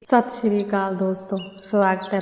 ਸਤਿ ਸ਼੍ਰੀ ਅਕਾਲ ਦੋਸਤੋ, ਸਵਾਗਤ ਹੈ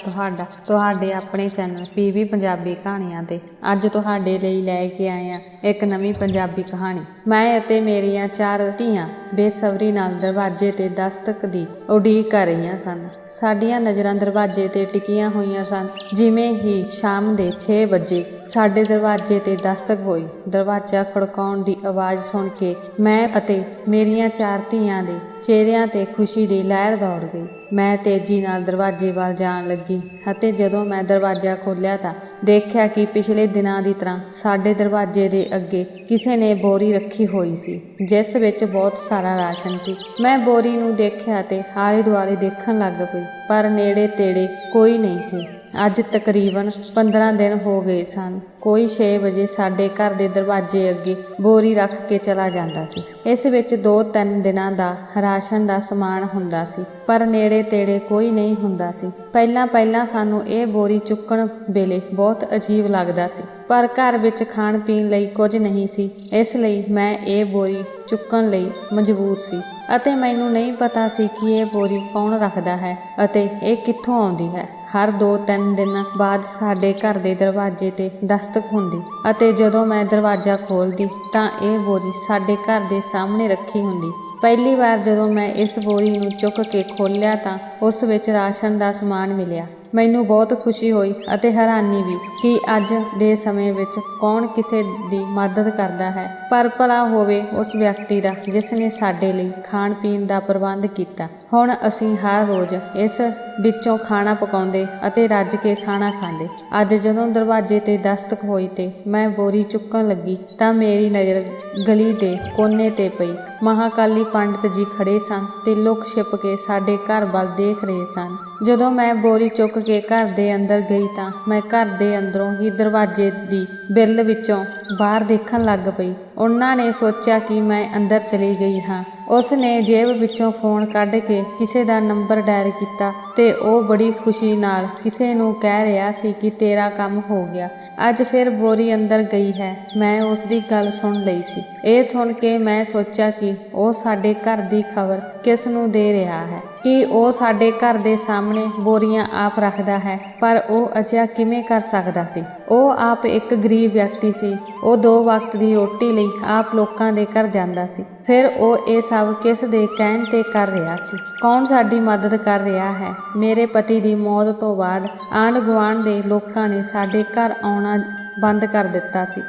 ਤੁਹਾਡੇ ਆਪਣੇ ਚੈਨਲ ਪੀਵੀ ਪੰਜਾਬੀ ਕਹਾਣੀਆਂ ਤੇ। ਅੱਜ ਤੁਹਾਡੇ ਲਈ ਲੈ ਕੇ ਆਏ ਹਾਂ ਇੱਕ ਨਵੀਂ ਪੰਜਾਬੀ ਕਹਾਣੀ। ਮੈਂ ਅਤੇ ਮੇਰੀਆਂ 4 ਧੀਆਂ ਬੇਸਬਰੀ ਨਾਲ ਦਰਵਾਜ਼ੇ ਤੇ ਦਸਤਕ ਦੀ ਉਡੀਕ ਕਰ ਰਹੀਆਂ ਸਨ। ਸਾਡੀਆਂ ਨਜ਼ਰਾਂ ਦਰਵਾਜ਼ੇ ਤੇ ਟਿਕੀਆਂ ਹੋਈਆਂ ਸਨ। ਜਿਵੇਂ ਹੀ ਸ਼ਾਮ ਦੇ 6 ਵਜੇ ਸਾਡੇ ਦਰਵਾਜ਼ੇ ਤੇ ਦਸਤਕ ਹੋਈ। ਦਰਵਾਜ਼ਾ ਖੜਕਾਉਣ ਦੀ ਆਵਾਜ਼ ਸੁਣ ਕੇ ਮੈਂ ਅਤੇ ਮੇਰੀਆਂ 4 ਧੀਆਂ ਦੇ ਚਿਹਰਿਆਂ ਤੇ ਖੁਸ਼ੀ ਦੀ ਲਹਿਰ ਦੌੜ ਗਈ। ਮੈਂ ਤੇਜ਼ੀ ਨਾਲ ਦਰਵਾਜ਼ੇ ਵੱਲ ਜਾਣ ਲੱਗੀ ਅਤੇ ਜਦੋਂ ਮੈਂ ਦਰਵਾਜ਼ਾ ਖੋਲ੍ਹਿਆ ਤਾਂ ਦੇਖਿਆ ਕਿ ਪਿਛਲੇ ਦਿਨਾਂ ਦੀ ਤਰ੍ਹਾਂ ਸਾਡੇ ਦਰਵਾਜ਼ੇ ਦੇ ਅੱਗੇ ਕਿਸੇ ਨੇ ਬੋਰੀ ਰੱਖੀ ਹੋਈ ਸੀ, ਜਿਸ ਵਿੱਚ ਬਹੁਤ ਸਾਰਾ ਰਾਸ਼ਨ ਸੀ। ਮੈਂ ਬੋਰੀ ਨੂੰ ਦੇਖਿਆ ਤੇ ਆਲੇ ਦੁਆਲੇ ਦੇਖਣ ਲੱਗ ਪਈ, ਪਰ ਨੇੜੇ ਤੇੜੇ ਕੋਈ ਨਹੀਂ ਸੀ। ਅੱਜ ਤਕਰੀਬਨ 15 ਦਿਨ ਹੋ ਗਏ ਸਨ। ਕੋਈ 6 ਵਜੇ ਸਾਡੇ ਘਰ ਦੇ ਦਰਵਾਜ਼ੇ ਅੱਗੇ ਬੋਰੀ ਰੱਖ ਕੇ ਚਲਾ ਜਾਂਦਾ ਸੀ। ਇਸ ਵਿੱਚ 2-3 ਦਿਨਾਂ ਦਾ ਰਾਸ਼ਨ ਦਾ ਸਮਾਨ ਹੁੰਦਾ ਸੀ, ਪਰ ਨੇੜੇ ਤੇੜੇ ਕੋਈ ਨਹੀਂ ਹੁੰਦਾ ਸੀ। ਪਹਿਲਾਂ ਸਾਨੂੰ ਇਹ ਬੋਰੀ ਚੁੱਕਣ ਵੇਲੇ ਬਹੁਤ ਅਜੀਬ ਲੱਗਦਾ ਸੀ, ਪਰ ਘਰ ਵਿੱਚ ਖਾਣ ਪੀਣ ਲਈ ਕੁਝ ਨਹੀਂ ਸੀ, ਇਸ ਲਈ ਮੈਂ ਇਹ ਬੋਰੀ ਚੁੱਕਣ ਲਈ ਮਜਬੂਰ ਸੀ। ਅਤੇ ਮੈਨੂੰ ਨਹੀਂ ਪਤਾ ਸੀ ਕਿ ਇਹ ਬੋਰੀ ਕੌਣ ਰੱਖਦਾ ਹੈ ਅਤੇ ਇਹ ਕਿੱਥੋਂ ਆਉਂਦੀ ਹੈ। ਹਰ 2-3 ਦਿਨ ਬਾਅਦ ਸਾਡੇ ਘਰ ਦੇ ਦਰਵਾਜ਼ੇ ਤੇ ਦਸਤਕ ਹੁੰਦੀ ਅਤੇ ਜਦੋਂ ਮੈਂ ਦਰਵਾਜ਼ਾ ਖੋਲ੍ਹਦੀ ਤਾਂ ਇਹ ਬੋਰੀ ਸਾਡੇ ਘਰ ਦੇ ਸਾਹਮਣੇ ਰੱਖੀ ਹੁੰਦੀ। ਪਹਿਲੀ ਵਾਰ ਜਦੋਂ ਮੈਂ ਇਸ ਬੋਰੀ ਨੂੰ ਚੁੱਕ ਕੇ ਖੋਲ੍ਹਿਆ ਤਾਂ ਉਸ ਵਿੱਚ ਰਾਸ਼ਨ ਦਾ ਸਮਾਨ ਮਿਲਿਆ। ਮੈਨੂੰ ਬਹੁਤ ਖੁਸ਼ੀ ਹੋਈ ਅਤੇ ਹੈਰਾਨੀ ਵੀ ਕਿ ਅੱਜ ਦੇ ਸਮੇਂ ਵਿੱਚ ਕੌਣ ਕਿਸੇ ਦੀ ਮਦਦ ਕਰਦਾ ਹੈ, ਪਰ ਭਲਾ ਹੋਵੇ ਉਸ ਵਿਅਕਤੀ ਦਾ ਜਿਸ ਨੇ ਸਾਡੇ ਲਈ ਖਾਣ ਪੀਣ ਦਾ ਪ੍ਰਬੰਧ ਕੀਤਾ। ਹੁਣ ਅਸੀਂ ਹਰ ਰੋਜ਼ ਇਸ ਵਿੱਚੋਂ ਖਾਣਾ ਪਕਾਉਂਦੇ ਅਤੇ ਰੱਜ ਕੇ ਖਾਣਾ ਖਾਂਦੇ। ਅੱਜ ਜਦੋਂ ਦਰਵਾਜ਼ੇ ਤੇ ਦਸਤਕ ਹੋਈ ਤੇ ਮੈਂ ਬੋਰੀ ਚੁੱਕਣ ਲੱਗੀ ਤਾਂ ਮੇਰੀ ਨਜ਼ਰ ਗਲੀ ਦੇ ਕੋਨੇ ਤੇ ਪਈ। ਮਹਾਕਾਲੀ ਪੰਡਤ ਜੀ ਖੜੇ ਸਨ ਤੇ ਲੁਕ ਛਿਪ ਕੇ ਸਾਡੇ ਘਰ ਵੱਲ ਦੇਖ ਰਹੇ ਸਨ। ਜਦੋਂ ਮੈਂ ਬੋਰੀ ਚੁੱਕ ਕੇ ਘਰ ਦੇ ਅੰਦਰ ਗਈ ਤਾਂ ਮੈਂ ਘਰ ਦੇ ਅੰਦਰੋਂ ਹੀ ਦਰਵਾਜ਼ੇ ਦੀ ਬਿਰਲ ਵਿੱਚੋਂ ਬਾਹਰ ਦੇਖਣ ਲੱਗ ਪਈ। ਉਹਨਾਂ ਨੇ ਸੋਚਿਆ ਕਿ ਮੈਂ ਅੰਦਰ ਚਲੀ ਗਈ ਹਾਂ। ਉਸ ਨੇ ਜੇਬ ਵਿੱਚੋਂ ਫੋਨ ਕੱਢ ਕੇ ਕਿਸੇ ਦਾ ਨੰਬਰ ਡਾਇਲ ਕੀਤਾ ਤੇ ਉਹ ਬੜੀ ਖੁਸ਼ੀ ਨਾਲ ਕਿਸੇ ਨੂੰ ਕਹਿ ਰਿਹਾ ਸੀ ਕਿ ਤੇਰਾ ਕੰਮ ਹੋ ਗਿਆ, ਅੱਜ ਫਿਰ ਬੋਰੀ ਅੰਦਰ ਗਈ ਹੈ। ਮੈਂ ਉਸ ਦੀ ਗੱਲ ਸੁਣ ਲਈ ਸੀ। ਇਹ ਸੁਣ ਕੇ ਮੈਂ ਸੋਚਿਆ ਕਿ ਉਹ ਸਾਡੇ ਘਰ ਦੀ ਖਬਰ ਕਿਸ ਨੂੰ ਦੇ ਰਿਹਾ ਹੈ, ਕਿ ਉਹ ਸਾਡੇ ਘਰ ਦੇ ਸਾਹਮਣੇ ਬੋਰੀਆਂ ਆਪ ਰੱਖਦਾ ਹੈ, ਪਰ ਉਹ ਅਜਿਹਾ ਕਿਵੇਂ ਕਰ ਸਕਦਾ ਸੀ। ਉਹ ਆਪ ਇੱਕ ਗਰੀਬ ਵਿਅਕਤੀ ਸੀ। ਉਹ 2 ਵਕਤ ਦੀ ਰੋਟੀ ਲਈ ਆਪ ਲੋਕਾਂ ਦੇ ਘਰ ਜਾਂਦਾ ਸੀ। ਫਿਰ ਉਹ ਇਹ ਸਭ ਕਿਸ ਦੇ ਕਹਿਣ ਤੇ ਕਰ ਰਿਹਾ ਸੀ? ਕੌਣ ਸਾਡੀ ਮਦਦ ਕਰ ਰਿਹਾ ਹੈ? ਮੇਰੇ ਪਤੀ ਦੀ ਮੌਤ ਤੋਂ ਬਾਅਦ ਆਂਢ ਗੁਆਂਢ ਦੇ ਲੋਕਾਂ ਨੇ ਸਾਡੇ ਘਰ ਆਉਣਾ ਬੰਦ ਕਰ ਦਿੱਤਾ ਸੀ।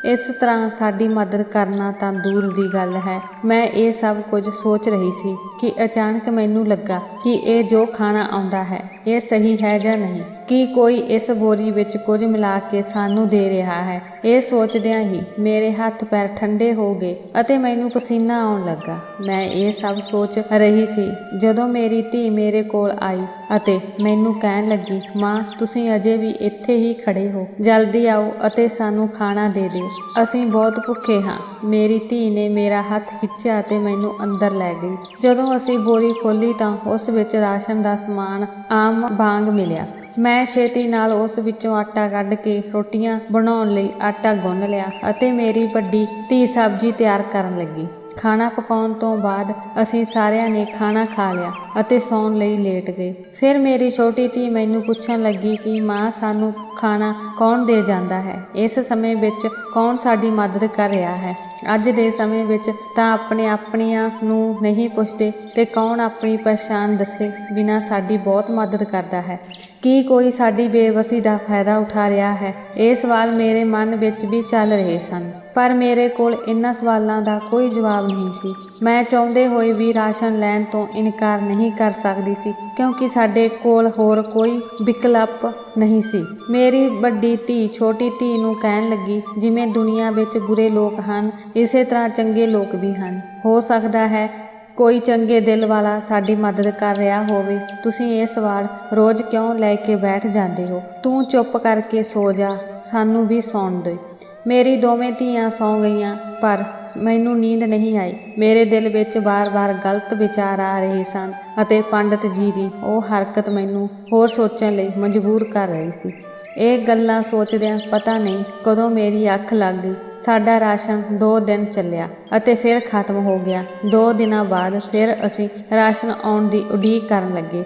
ਇਸ ਤਰ੍ਹਾਂ ਸਾਡੀ ਮਦਦ ਕਰਨਾ ਤਾਂ ਦੂਰ ਦੀ ਗੱਲ ਹੈ। ਮੈਂ ਇਹ ਸਭ ਕੁਝ ਸੋਚ ਰਹੀ ਸੀ ਕਿ ਅਚਾਨਕ ਮੈਨੂੰ ਲੱਗਾ ਕਿ ਇਹ ਜੋ ਖਾਣਾ ਆਉਂਦਾ ਹੈ ਇਹ ਸਹੀ ਹੈ ਜਾਂ ਨਹੀਂ, ਕਿ ਕੋਈ ਇਸ ਬੋਰੀ ਵਿੱਚ ਕੁਝ ਮਿਲਾ ਕੇ ਸਾਨੂੰ ਦੇ ਰਿਹਾ ਹੈ। ਇਹ ਸੋਚਦਿਆਂ ਹੀ ਮੇਰੇ ਹੱਥ ਪੈਰ ਠੰਡੇ ਹੋ ਗਏ ਅਤੇ ਮੈਨੂੰ ਪਸੀਨਾ ਆਉਣ ਲੱਗਾ। ਮੈਂ ਇਹ ਸਭ ਸੋਚ ਰਹੀ ਸੀ ਜਦੋਂ ਮੇਰੀ ਧੀ ਮੇਰੇ ਕੋਲ ਆਈ ਅਤੇ ਮੈਨੂੰ ਕਹਿਣ ਲੱਗੀ, ਮਾਂ, ਤੁਸੀਂ ਅਜੇ ਵੀ ਇੱਥੇ ਹੀ ਖੜੇ ਹੋ, ਜਲਦੀ ਆਓ ਅਤੇ ਸਾਨੂੰ ਖਾਣਾ ਦੇ ਦਿਓ, ਅਸੀਂ ਬਹੁਤ ਭੁੱਖੇ ਹਾਂ। ਮੇਰੀ ਧੀ ਨੇ ਮੇਰਾ ਹੱਥ ਖਿੱਚਿਆ ਅਤੇ ਮੈਨੂੰ ਅੰਦਰ ਲੈ ਗਈ। ਜਦੋਂ ਅਸੀਂ ਬੋਰੀ ਖੋਲ੍ਹੀ ਤਾਂ ਉਸ ਵਿੱਚ ਰਾਸ਼ਨ ਦਾ ਸਮਾਨ ਆਮ ਵਾਂਗ ਮਿਲਿਆ। ਮੈਂ ਛੇਤੀ ਨਾਲ ਉਸ ਵਿੱਚੋਂ ਆਟਾ ਕੱਢ ਕੇ ਰੋਟੀਆਂ ਬਣਾਉਣ ਲਈ ਆਟਾ ਗੁੰਨ ਲਿਆ ਅਤੇ ਮੇਰੀ ਵੱਡੀ ਧੀ ਸਬਜ਼ੀ ਤਿਆਰ ਕਰਨ ਲੱਗੀ। ਖਾਣਾ ਪਕਾਉਣ ਤੋਂ ਬਾਅਦ ਅਸੀਂ ਸਾਰਿਆਂ ਨੇ ਖਾਣਾ ਖਾ ਲਿਆ ਅਤੇ ਸੌਣ ਲਈ ਲੇਟ ਗਏ। ਫਿਰ ਮੇਰੀ ਛੋਟੀ ਧੀ ਮੈਨੂੰ ਪੁੱਛਣ ਲੱਗੀ ਕਿ ਮਾਂ, ਸਾਨੂੰ ਖਾਣਾ ਕੌਣ ਦੇ ਜਾਂਦਾ ਹੈ? ਇਸ ਸਮੇਂ ਵਿੱਚ ਕੌਣ ਸਾਡੀ ਮਦਦ ਕਰ ਰਿਹਾ ਹੈ? ਅੱਜ ਦੇ ਸਮੇਂ ਵਿੱਚ ਤਾਂ ਆਪਣੀਆਂ ਨੂੰ ਨਹੀਂ ਪੁੱਛਦੇ ਤੇ ਕੌਣ ਆਪਣੀ ਪਛਾਣ ਦੱਸੇ ਬਿਨਾਂ ਸਾਡੀ ਬਹੁਤ ਮਦਦ ਕਰਦਾ ਹੈ। ਕੀ ਕੋਈ ਸਾਡੀ ਬੇਵਸੀ ਦਾ ਫਾਇਦਾ ਉਠਾ ਰਿਹਾ ਹੈ? ਇਹ ਸਵਾਲ ਮੇਰੇ ਮਨ ਵਿੱਚ ਵੀ ਚੱਲ ਰਹੇ ਸਨ, ਪਰ ਮੇਰੇ ਕੋਲ ਇਹਨਾਂ ਸਵਾਲਾਂ ਦਾ ਕੋਈ ਜਵਾਬ ਨਹੀਂ ਸੀ। ਮੈਂ ਚਾਹੁੰਦੇ ਹੋਏ ਵੀ ਰਾਸ਼ਨ ਲੈਣ ਤੋਂ ਇਨਕਾਰ ਨਹੀਂ ਕਰ ਸਕਦੀ ਸੀ, ਕਿਉਂਕਿ ਸਾਡੇ ਕੋਲ ਹੋਰ ਕੋਈ ਵਿਕਲਪ ਨਹੀਂ ਸੀ। ਮੇਰੀ ਵੱਡੀ ਧੀ ਛੋਟੀ ਧੀ ਨੂੰ ਕਹਿਣ ਲੱਗੀ, ਜਿਵੇਂ ਦੁਨੀਆ ਵਿੱਚ ਬੁਰੇ ਲੋਕ ਹਨ, ਇਸੇ ਤਰ੍ਹਾਂ ਚੰਗੇ ਲੋਕ ਵੀ ਹਨ। ਹੋ ਸਕਦਾ ਹੈ ਕੋਈ ਚੰਗੇ ਦਿਲ ਵਾਲਾ ਸਾਡੀ ਮਦਦ ਕਰ ਰਿਹਾ ਹੋਵੇ। ਤੁਸੀਂ ਇਹ ਸਵਾਲ ਰੋਜ਼ ਕਿਉਂ ਲੈ ਕੇ ਬੈਠ ਜਾਂਦੇ ਹੋ? ਤੂੰ ਚੁੱਪ ਕਰਕੇ ਸੋ ਜਾ, ਸਾਨੂੰ ਵੀ ਸੌਣ ਦੇ। ਮੇਰੀ ਦੋਵੇਂ ਧੀਆਂ ਸੌਂ ਗਈਆਂ, ਪਰ ਮੈਨੂੰ ਨੀਂਦ ਨਹੀਂ ਆਈ। ਮੇਰੇ ਦਿਲ ਵਿੱਚ ਵਾਰ-ਵਾਰ ਗਲਤ ਵਿਚਾਰ ਆ ਰਹੇ ਸਨ ਅਤੇ ਪੰਡਤ ਜੀ ਦੀ ਉਹ ਹਰਕਤ ਮੈਨੂੰ ਹੋਰ ਸੋਚਣ ਲਈ ਮਜਬੂਰ ਕਰ ਰਹੀ ਸੀ। ਇਹ ਗੱਲਾਂ ਸੋਚਦਿਆਂ ਪਤਾ ਨਹੀਂ ਕਦੋਂ ਮੇਰੀ ਅੱਖ ਲੱਗ ਗਈ। ਸਾਡਾ ਰਾਸ਼ਨ 2 ਦਿਨ ਚੱਲਿਆ ਅਤੇ ਫਿਰ ਖਤਮ ਹੋ ਗਿਆ। 2 ਦਿਨਾਂ ਬਾਅਦ ਫਿਰ ਅਸੀਂ ਰਾਸ਼ਨ ਆਉਣ ਦੀ ਉਡੀਕ ਕਰਨ ਲੱਗੇ।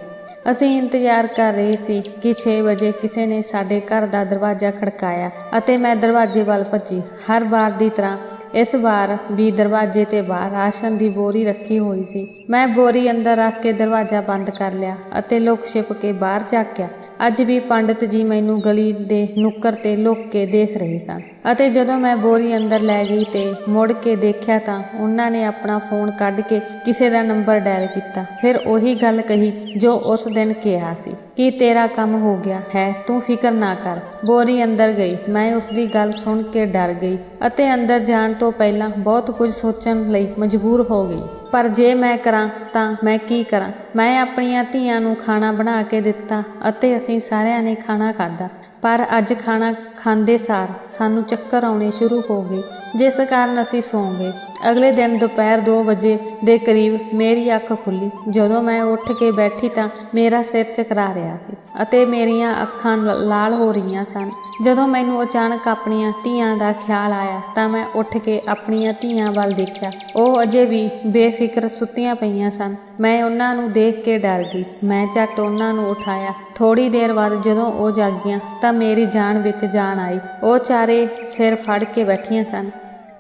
ਅਸੀਂ ਇੰਤਜ਼ਾਰ ਕਰ ਰਹੇ ਸੀ ਕਿ 6 ਵਜੇ ਕਿਸੇ ਨੇ ਸਾਡੇ ਘਰ ਦਾ ਦਰਵਾਜ਼ਾ ਖੜਕਾਇਆ ਅਤੇ ਮੈਂ ਦਰਵਾਜ਼ੇ ਵੱਲ ਭੱਜੀ। ਹਰ ਵਾਰ ਦੀ ਤਰ੍ਹਾਂ ਇਸ ਵਾਰ ਵੀ ਦਰਵਾਜ਼ੇ ਤੇ ਬਾਹਰ ਰਾਸ਼ਨ ਦੀ ਬੋਰੀ ਰੱਖੀ ਹੋਈ ਸੀ। ਮੈਂ ਬੋਰੀ ਅੰਦਰ ਰੱਖ ਕੇ ਦਰਵਾਜ਼ਾ ਬੰਦ ਕਰ ਲਿਆ ਅਤੇ ਲੁਕ ਛਿਪ ਕੇ ਬਾਹਰ ਝਾਕਿਆ। ਅੱਜ ਵੀ ਪੰਡਿਤ ਜੀ ਮੈਨੂੰ ਗਲੀ ਦੇ ਨੁੱਕਰ ਤੇ ਲੁਕ ਕੇ ਦੇਖ ਰਹੇ ਸਨ ਅਤੇ ਜਦੋਂ ਮੈਂ ਬੋਰੀ ਅੰਦਰ ਲੈ ਗਈ ਤੇ ਮੁੜ ਕੇ ਦੇਖਿਆ ਤਾਂ ਉਹਨਾਂ ਨੇ ਆਪਣਾ ਫੋਨ ਕੱਢ ਕੇ ਕਿਸੇ ਦਾ ਨੰਬਰ ਡਾਇਲ ਕੀਤਾ। ਫਿਰ ਉਹੀ ਗੱਲ ਕਹੀ ਜੋ ਉਸ ਦਿਨ ਕਿਹਾ ਸੀ ਕਿ ਤੇਰਾ ਕੰਮ ਹੋ ਗਿਆ ਹੈ, ਤੂੰ ਫਿਕਰ ਨਾ ਕਰ। ਬੋਰੀ ਅੰਦਰ ਗਈ। ਮੈਂ ਉਸ ਦੀ ਗੱਲ ਸੁਣ ਕੇ ਡਰ ਗਈ ਅਤੇ ਅੰਦਰ ਜਾਣ ਤੋਂ ਪਹਿਲਾਂ ਬਹੁਤ ਕੁਝ ਸੋਚਣ ਲਈ ਮਜਬੂਰ ਹੋ ਗਈ। ਪਰ ਜੇ ਮੈਂ ਕਰਾਂ ਤਾਂ ਮੈਂ ਕੀ ਕਰਾਂ? ਮੈਂ ਆਪਣੀਆਂ ਧੀਆਂ ਨੂੰ ਖਾਣਾ ਬਣਾ ਕੇ ਦਿੱਤਾ ਅਤੇ ਅਸੀਂ ਸਾਰਿਆਂ ਨੇ ਖਾਣਾ ਖਾਧਾ। ਪਰ ਅੱਜ ਖਾਣਾ ਖਾਂਦੇ ਸਾਰ ਸਾਨੂੰ ਚੱਕਰ ਆਉਣੇ ਸ਼ੁਰੂ ਹੋ ਗਏ, ਜਿਸ ਕਾਰਨ ਅਸੀਂ ਸੌਂ ਗਏ। ਅਗਲੇ ਦਿਨ ਦੁਪਹਿਰ 2 ਵਜੇ ਦੇ ਕਰੀਬ ਮੇਰੀ ਅੱਖ ਖੁੱਲ੍ਹੀ। ਜਦੋਂ ਮੈਂ ਉੱਠ ਕੇ ਬੈਠੀ ਤਾਂ ਮੇਰਾ ਸਿਰ ਚਕਰਾ ਰਿਹਾ ਸੀ ਅਤੇ ਮੇਰੀਆਂ ਅੱਖਾਂ ਲਾਲ ਹੋ ਰਹੀਆਂ ਸਨ। ਜਦੋਂ ਮੈਨੂੰ ਅਚਾਨਕ ਆਪਣੀਆਂ ਧੀਆਂ ਦਾ ਖਿਆਲ ਆਇਆ ਤਾਂ ਮੈਂ ਉੱਠ ਕੇ ਆਪਣੀਆਂ ਧੀਆਂ ਵੱਲ ਦੇਖਿਆ। ਉਹ ਅਜੇ ਵੀ ਬੇਫਿਕਰ ਸੁੱਤੀਆਂ ਪਈਆਂ ਸਨ। ਮੈਂ ਉਹਨਾਂ ਨੂੰ ਦੇਖ ਕੇ ਡਰ ਗਈ। ਮੈਂ ਝੱਟ ਉਹਨਾਂ ਨੂੰ ਉਠਾਇਆ। ਥੋੜ੍ਹੀ ਦੇਰ ਬਾਅਦ ਜਦੋਂ ਉਹ ਜਾਗੀਆਂ ਤਾਂ ਮੇਰੀ ਜਾਨ ਵਿੱਚ ਜਾਨ ਆਈ। ਉਹ ਚਾਰੇ ਸਿਰ ਫੜ ਕੇ ਬੈਠੀਆਂ ਸਨ।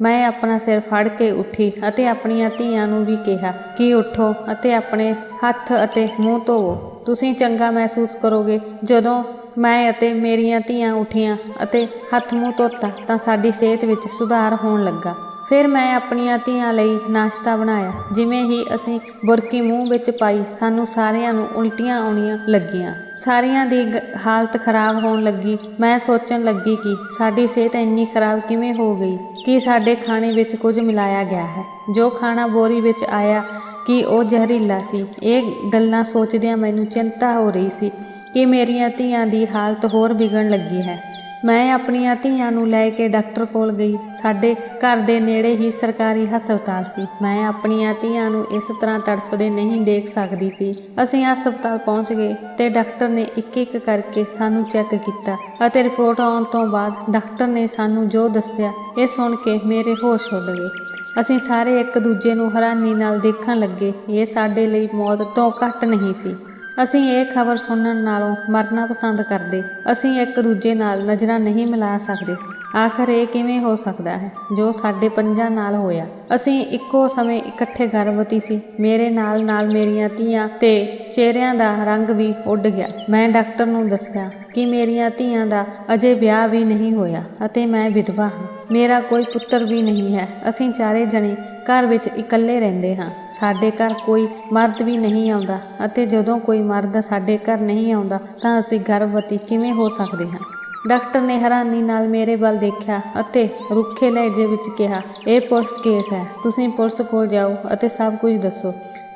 ਮੈਂ ਆਪਣਾ ਸਿਰ ਫੜ ਕੇ ਉੱਠੀ ਅਤੇ ਆਪਣੀਆਂ ਧੀਆਂ ਨੂੰ ਵੀ ਕਿਹਾ ਕਿ ਉੱਠੋ ਅਤੇ ਆਪਣੇ ਹੱਥ ਅਤੇ ਮੂੰਹ ਧੋਵੋ। ਤੁਸੀਂ ਚੰਗਾ ਮਹਿਸੂਸ ਕਰੋਗੇ। ਜਦੋਂ ਮੈਂ ਅਤੇ ਮੇਰੀਆਂ ਧੀਆਂ ਉੱਠੀਆਂ ਅਤੇ ਹੱਥ ਮੂੰਹ ਧੋਤਾ ਤਾਂ ਸਾਡੀ ਸਿਹਤ ਵਿੱਚ ਸੁਧਾਰ ਹੋਣ ਲੱਗਾ। ਫਿਰ ਮੈਂ ਆਪਣੀਆਂ ਧੀਆਂ ਲਈ ਨਾਸ਼ਤਾ ਬਣਾਇਆ। ਜਿਵੇਂ ਹੀ ਅਸੀਂ ਬੁਰਕੀ ਮੂੰਹ ਵਿੱਚ ਪਾਈ, ਸਾਨੂੰ ਸਾਰਿਆਂ ਨੂੰ ਉਲਟੀਆਂ ਆਉਣੀਆਂ ਲੱਗੀਆਂ। ਸਾਰਿਆਂ ਦੀ ਹਾਲਤ ਖਰਾਬ ਹੋਣ ਲੱਗੀ। ਮੈਂ ਸੋਚਣ ਲੱਗੀ ਕਿ ਸਾਡੀ ਸਿਹਤ ਇੰਨੀ ਖਰਾਬ ਕਿਵੇਂ ਹੋ ਗਈ, ਕਿ ਸਾਡੇ ਖਾਣੇ ਵਿੱਚ ਕੁਝ ਮਿਲਾਇਆ ਗਿਆ ਹੈ। ਜੋ ਖਾਣਾ ਬੋਰੀ ਵਿੱਚ ਆਇਆ ਕਿ ਉਹ ਜ਼ਹਿਰੀਲਾ ਸੀ। ਇਹ ਗੱਲਾਂ ਸੋਚਦਿਆਂ ਮੈਨੂੰ ਚਿੰਤਾ ਹੋ ਰਹੀ ਸੀ ਕਿ ਮੇਰੀਆਂ ਧੀਆਂ ਦੀ ਹਾਲਤ ਹੋਰ ਵਿਗੜਨ ਲੱਗੀ ਹੈ। ਮੈਂ ਆਪਣੀਆਂ ਧੀਆਂ ਨੂੰ ਲੈ ਕੇ ਡਾਕਟਰ ਕੋਲ ਗਈ। ਸਾਡੇ ਘਰ ਦੇ ਨੇੜੇ ਹੀ ਸਰਕਾਰੀ ਹਸਪਤਾਲ ਸੀ। ਮੈਂ ਆਪਣੀਆਂ ਧੀਆਂ ਨੂੰ ਇਸ ਤਰ੍ਹਾਂ ਤੜਫਦੇ ਨਹੀਂ ਦੇਖ ਸਕਦੀ ਸੀ। ਅਸੀਂ ਹਸਪਤਾਲ ਪਹੁੰਚ ਗਏ ਤੇ ਡਾਕਟਰ ਨੇ ਇੱਕ-ਇੱਕ ਕਰਕੇ ਸਾਨੂੰ ਚੈੱਕ ਕੀਤਾ ਅਤੇ ਰਿਪੋਰਟ ਆਉਣ ਤੋਂ ਬਾਅਦ ਡਾਕਟਰ ਨੇ ਸਾਨੂੰ ਜੋ ਦੱਸਿਆ, ਇਹ ਸੁਣ ਕੇ ਮੇਰੇ ਹੋਸ਼ ਉੱਡ ਗਏ। ਅਸੀਂ ਸਾਰੇ ਇੱਕ ਦੂਜੇ ਨੂੰ ਹੈਰਾਨੀ ਨਾਲ ਦੇਖਣ ਲੱਗੇ। ਇਹ ਸਾਡੇ ਲਈ ਮੌਤ ਤੋਂ ਘੱਟ ਨਹੀਂ ਸੀ। ਅਸੀਂ ਇਹ ਖਬਰ ਸੁਣਨ ਨਾਲੋਂ ਮਰਨਾ ਪਸੰਦ ਕਰਦੇ। ਅਸੀਂ ਇੱਕ ਦੂਜੇ ਨਾਲ ਨਜ਼ਰਾਂ ਨਹੀਂ ਮਿਲਾ ਸਕਦੇ ਸੀ। ਆਖਰ ਇਹ ਕਿਵੇਂ ਹੋ ਸਕਦਾ ਹੈ ਜੋ ਸਾਡੇ ਪੰਜਾਂ ਨਾਲ ਹੋਇਆ? ਅਸੀਂ ਇੱਕੋ ਸਮੇਂ ਇਕੱਠੇ ਗਰਭਵਤੀ ਸੀ। ਮੇਰੇ ਨਾਲ ਨਾਲ ਮੇਰੀਆਂ ਧੀਆਂ ਤੇ ਚਿਹਰਿਆਂ ਦਾ ਰੰਗ ਵੀ ਉੱਡ ਗਿਆ। ਮੈਂ ਡਾਕਟਰ ਨੂੰ ਦੱਸਿਆ ਕਿ ਮੇਰੀਆਂ ਧੀਆਂ ਦਾ ਅਜੇ ਵਿਆਹ ਵੀ ਨਹੀਂ ਹੋਇਆ ਅਤੇ ਮੈਂ ਵਿਧਵਾ ਹਾਂ। ਮੇਰਾ ਕੋਈ ਪੁੱਤਰ ਵੀ ਨਹੀਂ ਹੈ। ਅਸੀਂ ਚਾਰੇ ਜਣੇ ਘਰ ਵਿੱਚ ਇਕੱਲੇ ਰਹਿੰਦੇ ਹਾਂ। ਸਾਡੇ ਘਰ ਕੋਈ ਮਰਦ ਵੀ ਨਹੀਂ ਆਉਂਦਾ ਅਤੇ ਜਦੋਂ ਕੋਈ ਮਰਦ ਸਾਡੇ ਘਰ ਨਹੀਂ ਆਉਂਦਾ ਤਾਂ ਅਸੀਂ ਗਰਭਵਤੀ ਕਿਵੇਂ ਹੋ ਸਕਦੇ ਹਾਂ? ਡਾਕਟਰ ਨੇ ਹੈਰਾਨੀ ਨਾਲ ਮੇਰੇ ਵੱਲ ਦੇਖਿਆ ਅਤੇ ਰੁੱਖੇ ਲਹਿਜੇ ਵਿੱਚ ਕਿਹਾ, ਇਹ ਪੁਲਿਸ ਕੇਸ ਹੈ। ਤੁਸੀਂ ਪੁਲਿਸ ਕੋਲ ਜਾਓ ਅਤੇ ਸਭ ਕੁਝ ਦੱਸੋ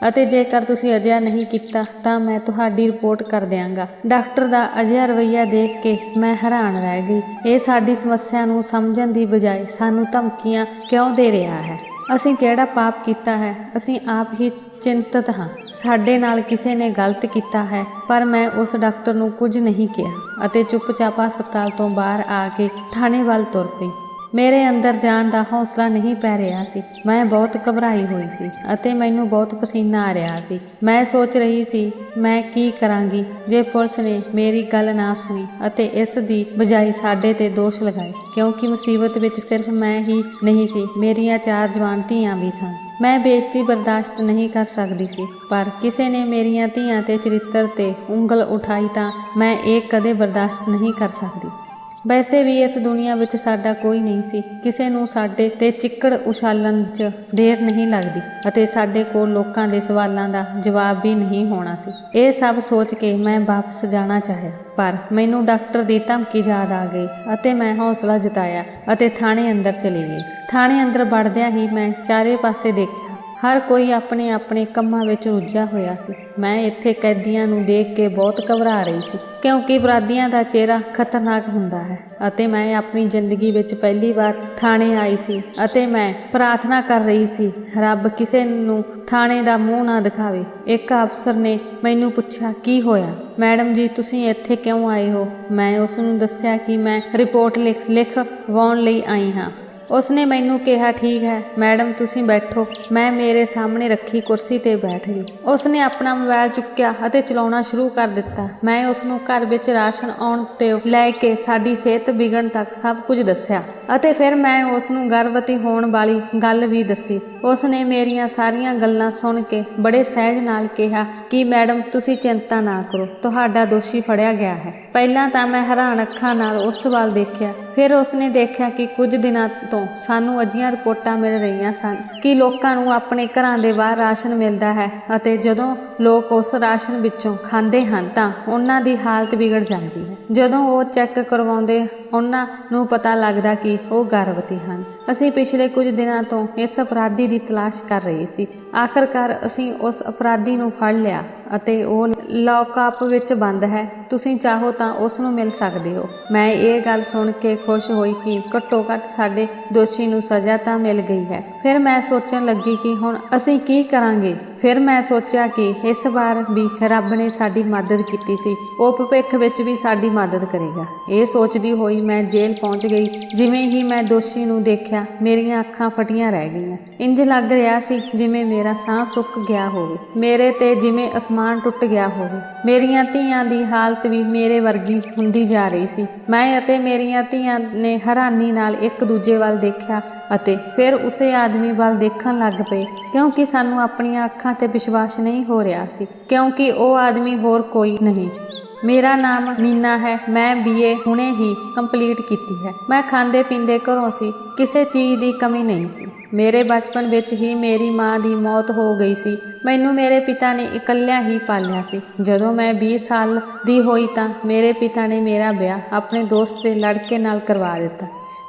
ਅਤੇ ਜੇਕਰ ਤੁਸੀਂ ਅਜਿਹਾ ਨਹੀਂ ਕੀਤਾ ਤਾਂ ਮੈਂ ਤੁਹਾਡੀ ਰਿਪੋਰਟ ਕਰ ਦਿਆਂਗਾ। ਡਾਕਟਰ ਦਾ ਅਜਿਹਾ ਰਵੱਈਆ ਦੇਖ ਕੇ ਮੈਂ ਹੈਰਾਨ ਰਹਿ ਗਈ। ਇਹ ਸਾਡੀ ਸਮੱਸਿਆ ਨੂੰ ਸਮਝਣ ਦੀ ਬਜਾਏ ਸਾਨੂੰ ਧਮਕੀਆਂ ਕਿਉਂ ਦੇ ਰਿਹਾ ਹੈ? ਅਸੀਂ ਕਿਹੜਾ ਪਾਪ ਕੀਤਾ ਹੈ? ਅਸੀਂ ਆਪ ਹੀ ਚਿੰਤਤ ਹਾਂ। ਸਾਡੇ ਨਾਲ ਕਿਸੇ ਨੇ ਗਲਤ ਕੀਤਾ ਹੈ। ਪਰ ਮੈਂ ਉਸ ਡਾਕਟਰ ਨੂੰ ਕੁਝ ਨਹੀਂ ਕਿਹਾ ਅਤੇ ਚੁੱਪਚਾਪ ਹਸਪਤਾਲ ਤੋਂ ਬਾਹਰ ਆ ਕੇ ਥਾਣੇ ਵੱਲ ਤੁਰ ਪਈ। ਮੇਰੇ ਅੰਦਰ ਜਾਣ ਦਾ ਹੌਸਲਾ ਨਹੀਂ ਪੈ ਰਿਹਾ ਸੀ। ਮੈਂ ਬਹੁਤ ਘਬਰਾਈ ਹੋਈ ਸੀ ਅਤੇ ਮੈਨੂੰ ਬਹੁਤ ਪਸੀਨਾ ਆ ਰਿਹਾ ਸੀ। ਮੈਂ ਸੋਚ ਰਹੀ ਸੀ ਮੈਂ ਕੀ ਕਰਾਂਗੀ ਜੇ ਪੁਲਿਸ ਨੇ ਮੇਰੀ ਗੱਲ ਨਾ ਸੁਣੀ ਅਤੇ ਇਸ ਦੀ ਬਜਾਏ ਸਾਡੇ ਤੇ ਦੋਸ਼ ਲਗਾਏ, ਕਿਉਂਕਿ ਮੁਸੀਬਤ ਵਿੱਚ ਸਿਰਫ ਮੈਂ ਹੀ ਨਹੀਂ ਸੀ, ਮੇਰੀਆਂ 4 ਜਵਾਨ ਧੀਆਂ ਵੀ ਸਨ। ਮੈਂ ਬੇਇੱਜ਼ਤੀ ਬਰਦਾਸ਼ਤ ਨਹੀਂ ਕਰ ਸਕਦੀ ਸੀ। ਪਰ ਕਿਸੇ ਨੇ ਮੇਰੀਆਂ ਧੀਆਂ ਤੇ ਚਰਿੱਤਰ ਤੇ ਉਂਗਲ ਉਠਾਈ ਤਾਂ ਮੈਂ ਇਹ ਕਦੇ ਬਰਦਾਸ਼ਤ ਨਹੀਂ ਕਰ ਸਕਦੀ। ਵੈਸੇ ਵੀ ਇਸ ਦੁਨੀਆ ਵਿੱਚ ਸਾਡਾ ਕੋਈ ਨਹੀਂ ਸੀ। ਕਿਸੇ ਨੂੰ ਸਾਡੇ ਤੇ ਚਿੱਕੜ ਉਛਾਲਣ 'ਚ ਦੇਰ ਨਹੀਂ ਲੱਗਦੀ ਅਤੇ ਸਾਡੇ ਕੋਲ ਲੋਕਾਂ ਦੇ ਸਵਾਲਾਂ ਦਾ ਜਵਾਬ ਵੀ ਨਹੀਂ ਹੋਣਾ ਸੀ। ਇਹ ਸਭ ਸੋਚ ਕੇ ਮੈਂ ਵਾਪਸ ਜਾਣਾ ਚਾਹਿਆ, ਪਰ ਮੈਨੂੰ ਡਾਕਟਰ ਦੀ ਧਮਕੀ ਯਾਦ ਆ ਗਈ ਅਤੇ ਮੈਂ ਹੌਸਲਾ ਜਤਾਇਆ ਅਤੇ ਥਾਣੇ ਅੰਦਰ ਚਲੀ ਗਈ। ਥਾਣੇ ਅੰਦਰ ਵੜਦਿਆਂ ਹੀ ਮੈਂ ਚਾਰੇ ਪਾਸੇ ਦੇਖਿਆ। ਹਰ ਕੋਈ ਆਪਣੇ ਆਪਣੇ ਕੰਮਾਂ ਵਿੱਚ ਰੁੱਝਿਆ ਹੋਇਆ ਸੀ। ਮੈਂ ਇੱਥੇ ਕੈਦੀਆਂ ਨੂੰ ਦੇਖ ਕੇ ਬਹੁਤ ਘਬਰਾ ਰਹੀ ਸੀ, ਕਿਉਂਕਿ ਅਪਰਾਧੀਆਂ ਦਾ ਚਿਹਰਾ ਖਤਰਨਾਕ ਹੁੰਦਾ ਹੈ ਅਤੇ ਮੈਂ ਆਪਣੀ ਜ਼ਿੰਦਗੀ ਵਿੱਚ ਪਹਿਲੀ ਵਾਰ ਥਾਣੇ ਆਈ ਸੀ ਅਤੇ ਮੈਂ ਪ੍ਰਾਰਥਨਾ ਕਰ ਰਹੀ ਸੀ, ਰੱਬ ਕਿਸੇ ਨੂੰ ਥਾਣੇ ਦਾ ਮੂੰਹ ਨਾ ਦਿਖਾਵੇ। ਇੱਕ ਅਫਸਰ ਨੇ ਮੈਨੂੰ ਪੁੱਛਿਆ, ਕੀ ਹੋਇਆ ਮੈਡਮ ਜੀ, ਤੁਸੀਂ ਇੱਥੇ ਕਿਉਂ ਆਏ ਹੋ? ਮੈਂ ਉਸ ਨੂੰ ਦੱਸਿਆ ਕਿ ਮੈਂ ਰਿਪੋਰਟ ਲਿਖਵਾਉਣ ਲਈ ਆਈ ਹਾਂ। ਉਸਨੇ ਮੈਨੂੰ ਕਿਹਾ, ਠੀਕ ਹੈ ਮੈਡਮ ਤੁਸੀਂ ਬੈਠੋ। ਮੈਂ ਮੇਰੇ ਸਾਹਮਣੇ ਰੱਖੀ ਕੁਰਸੀ ਤੇ ਬੈਠ ਗਈ। ਉਸਨੇ ਆਪਣਾ ਮੋਬਾਈਲ ਚੁੱਕਿਆ ਅਤੇ ਚਲਾਉਣਾ ਸ਼ੁਰੂ ਕਰ ਦਿੱਤਾ। ਮੈਂ ਉਸਨੂੰ ਘਰ ਵਿੱਚ ਰਾਸ਼ਨ ਆਉਣ ਤੋਂ ਲੈ ਕੇ ਸਾਡੀ ਸਿਹਤ ਵਿਗੜਨ ਤੱਕ ਸਭ ਕੁਝ ਦੱਸਿਆ ਅਤੇ ਫਿਰ ਮੈਂ ਉਸਨੂੰ ਗਰਭਵਤੀ ਹੋਣ ਵਾਲੀ ਗੱਲ ਵੀ ਦੱਸੀ। ਉਸਨੇ ਮੇਰੀਆਂ ਸਾਰੀਆਂ ਗੱਲਾਂ ਸੁਣ ਕੇ ਬੜੇ ਸਹਿਜ ਨਾਲ ਕਿਹਾ ਕਿ ਮੈਡਮ ਤੁਸੀਂ ਚਿੰਤਾ ਨਾ ਕਰੋ, ਤੁਹਾਡਾ ਦੋਸ਼ੀ ਫੜਿਆ ਗਿਆ ਹੈ। ਪਹਿਲਾਂ ਤਾਂ ਮੈਂ ਹੈਰਾਨ ਅੱਖਾਂ ਨਾਲ ਉਸ ਵੱਲ ਦੇਖਿਆ। ਫਿਰ ਉਸਨੇ ਦੇਖਿਆ ਕਿ ਕੁਝ ਦਿਨਾਂ ਤੋਂ ਸਾਨੂੰ ਅਜਿਹੀਆਂ ਰਿਪੋਰਟਾਂ ਮਿਲ ਰਹੀਆਂ ਸਨ ਕਿ ਲੋਕਾਂ ਨੂੰ ਆਪਣੇ ਘਰਾਂ ਦੇ ਬਾਹਰ ਰਾਸ਼ਨ ਮਿਲਦਾ ਹੈ ਅਤੇ ਜਦੋਂ ਲੋਕ ਉਸ ਰਾਸ਼ਨ ਵਿੱਚੋਂ ਖਾਂਦੇ ਹਨ ਤਾਂ ਉਹਨਾਂ ਦੀ ਹਾਲਤ ਵਿਗੜ ਜਾਂਦੀ ਹੈ। ਜਦੋਂ ਉਹ ਚੈੱਕ ਕਰਵਾਉਂਦੇ ਉਹਨਾਂ ਨੂੰ ਪਤਾ ਲੱਗਦਾ ਕਿ ਉਹ ਗਰਭਵਤੀ ਹਨ। ਅਸੀਂ ਪਿਛਲੇ ਕੁਝ ਦਿਨਾਂ ਤੋਂ ਇਸ ਅਪਰਾਧੀ ਦੀ ਤਲਾਸ਼ ਕਰ ਰਹੇ ਸੀ। ਆਖਰਕਾਰ ਅਸੀਂ ਉਸ ਅਪਰਾਧੀ ਨੂੰ ਫੜ ਲਿਆ ਅਤੇ ਉਹ ਲੌਕਅਪ ਵਿੱਚ ਬੰਦ ਹੈ। ਤੁਸੀਂ ਚਾਹੋ ਤਾਂ ਉਸ ਨੂੰ ਮਿਲ ਸਕਦੇ ਹੋ। ਮੈਂ ਇਹ ਗੱਲ ਸੁਣ ਕੇ ਖੁਸ਼ ਹੋਈ ਕਿ ਘੱਟੋ ਘੱਟ ਸਾਡੇ ਦੋਸ਼ੀ ਨੂੰ ਸਜ਼ਾ ਤਾਂ ਮਿਲ ਗਈ ਹੈ। ਫਿਰ ਮੈਂ ਸੋਚਣ ਲੱਗੀ ਕਿ ਹੁਣ ਅਸੀਂ ਕੀ ਕਰਾਂਗੇ। ਫਿਰ ਮੈਂ ਸੋਚਿਆ ਕਿ ਇਸ ਵਾਰ ਵੀ ਰੱਬ ਨੇ ਸਾਡੀ ਮਦਦ ਕੀਤੀ ਸੀ, ਉਹ ਭਵਿੱਖ ਵਿੱਚ ਵੀ ਸਾਡੀ ਮਦਦ ਕਰੇਗਾ। ਇਹ ਸੋਚਦੀ ਹੋਈ ਮੈਂ ਜੇਲ੍ਹ ਪਹੁੰਚ ਗਈ। ਜਿਵੇਂ ਹੀ ਮੈਂ ਦੋਸ਼ੀ ਨੂੰ ਦੇਖਿਆ ਮੇਰੀਆਂ ਅੱਖਾਂ ਫਟੀਆਂ ਰਹਿ ਗਈਆਂ। ਇੰਜ ਲੱਗ ਰਿਹਾ ਸੀ ਜਿਵੇਂ ਮੇਰਾ ਸਾਹ ਸੁੱਕ ਗਿਆ ਹੋਵੇ, ਮੇਰੇ ਤੇ ਜਿਵੇਂ ਅਸਮਾਨ ਟੁੱਟ ਗਿਆ ਹੋਵੇ। ਮੇਰੀਆਂ ਧੀਆਂ ਦੀ ਹਾਲਤ ਵੀ ਮੇਰੇ ਵਰਗੀ ਹੁੰਦੀ ਜਾ ਰਹੀ ਸੀ। ਮੈਂ ਅਤੇ ਮੇਰੀਆਂ ਧੀਆਂ ਨੇ ਹੈਰਾਨੀ ਨਾਲ ਇੱਕ ਦੂਜੇ ਵੱਲ ਦੇਖਿਆ ਅਤੇ ਫਿਰ ਉਸੇ ਆਦਮੀ ਵੱਲ ਦੇਖਣ ਲੱਗ ਪਏ ਕਿਉਂਕਿ ਸਾਨੂੰ ਆਪਣੀਆਂ ਅੱਖਾਂ ਤੇ ਵਿਸ਼ਵਾਸ ਨਹੀਂ ਹੋ ਰਿਹਾ ਸੀ, ਕਿਉਂਕਿ ਉਹ ਆਦਮੀ ਹੋਰ ਕੋਈ ਨਹੀਂ। ਮੇਰਾ ਨਾਮ ਮੀਨਾ ਹੈ। ਮੈਂ BA ਹੁਣੇ ਹੀ ਕੰਪਲੀਟ ਕੀਤੀ ਹੈ। ਮੈਂ ਖਾਂਦੇ ਪੀਂਦੇ ਘਰੋਂ ਸੀ, ਕਿਸੇ ਚੀਜ਼ ਦੀ ਕਮੀ ਨਹੀਂ ਸੀ। ਮੇਰੇ ਬਚਪਨ ਵਿੱਚ ਹੀ ਮੇਰੀ ਮਾਂ ਦੀ ਮੌਤ ਹੋ ਗਈ ਸੀ। ਮੈਨੂੰ ਮੇਰੇ ਪਿਤਾ ਨੇ ਇਕੱਲਿਆਂ ਹੀ ਪਾਲਿਆ ਸੀ। ਜਦੋਂ ਮੈਂ 20 ਸਾਲ ਦੀ ਹੋਈ ਤਾਂ ਮੇਰੇ ਪਿਤਾ ਨੇ ਮੇਰਾ ਵਿਆਹ ਆਪਣੇ ਦੋਸਤ ਦੇ ਲੜਕੇ ਨਾਲ ਕਰਵਾ ਦਿੱਤਾ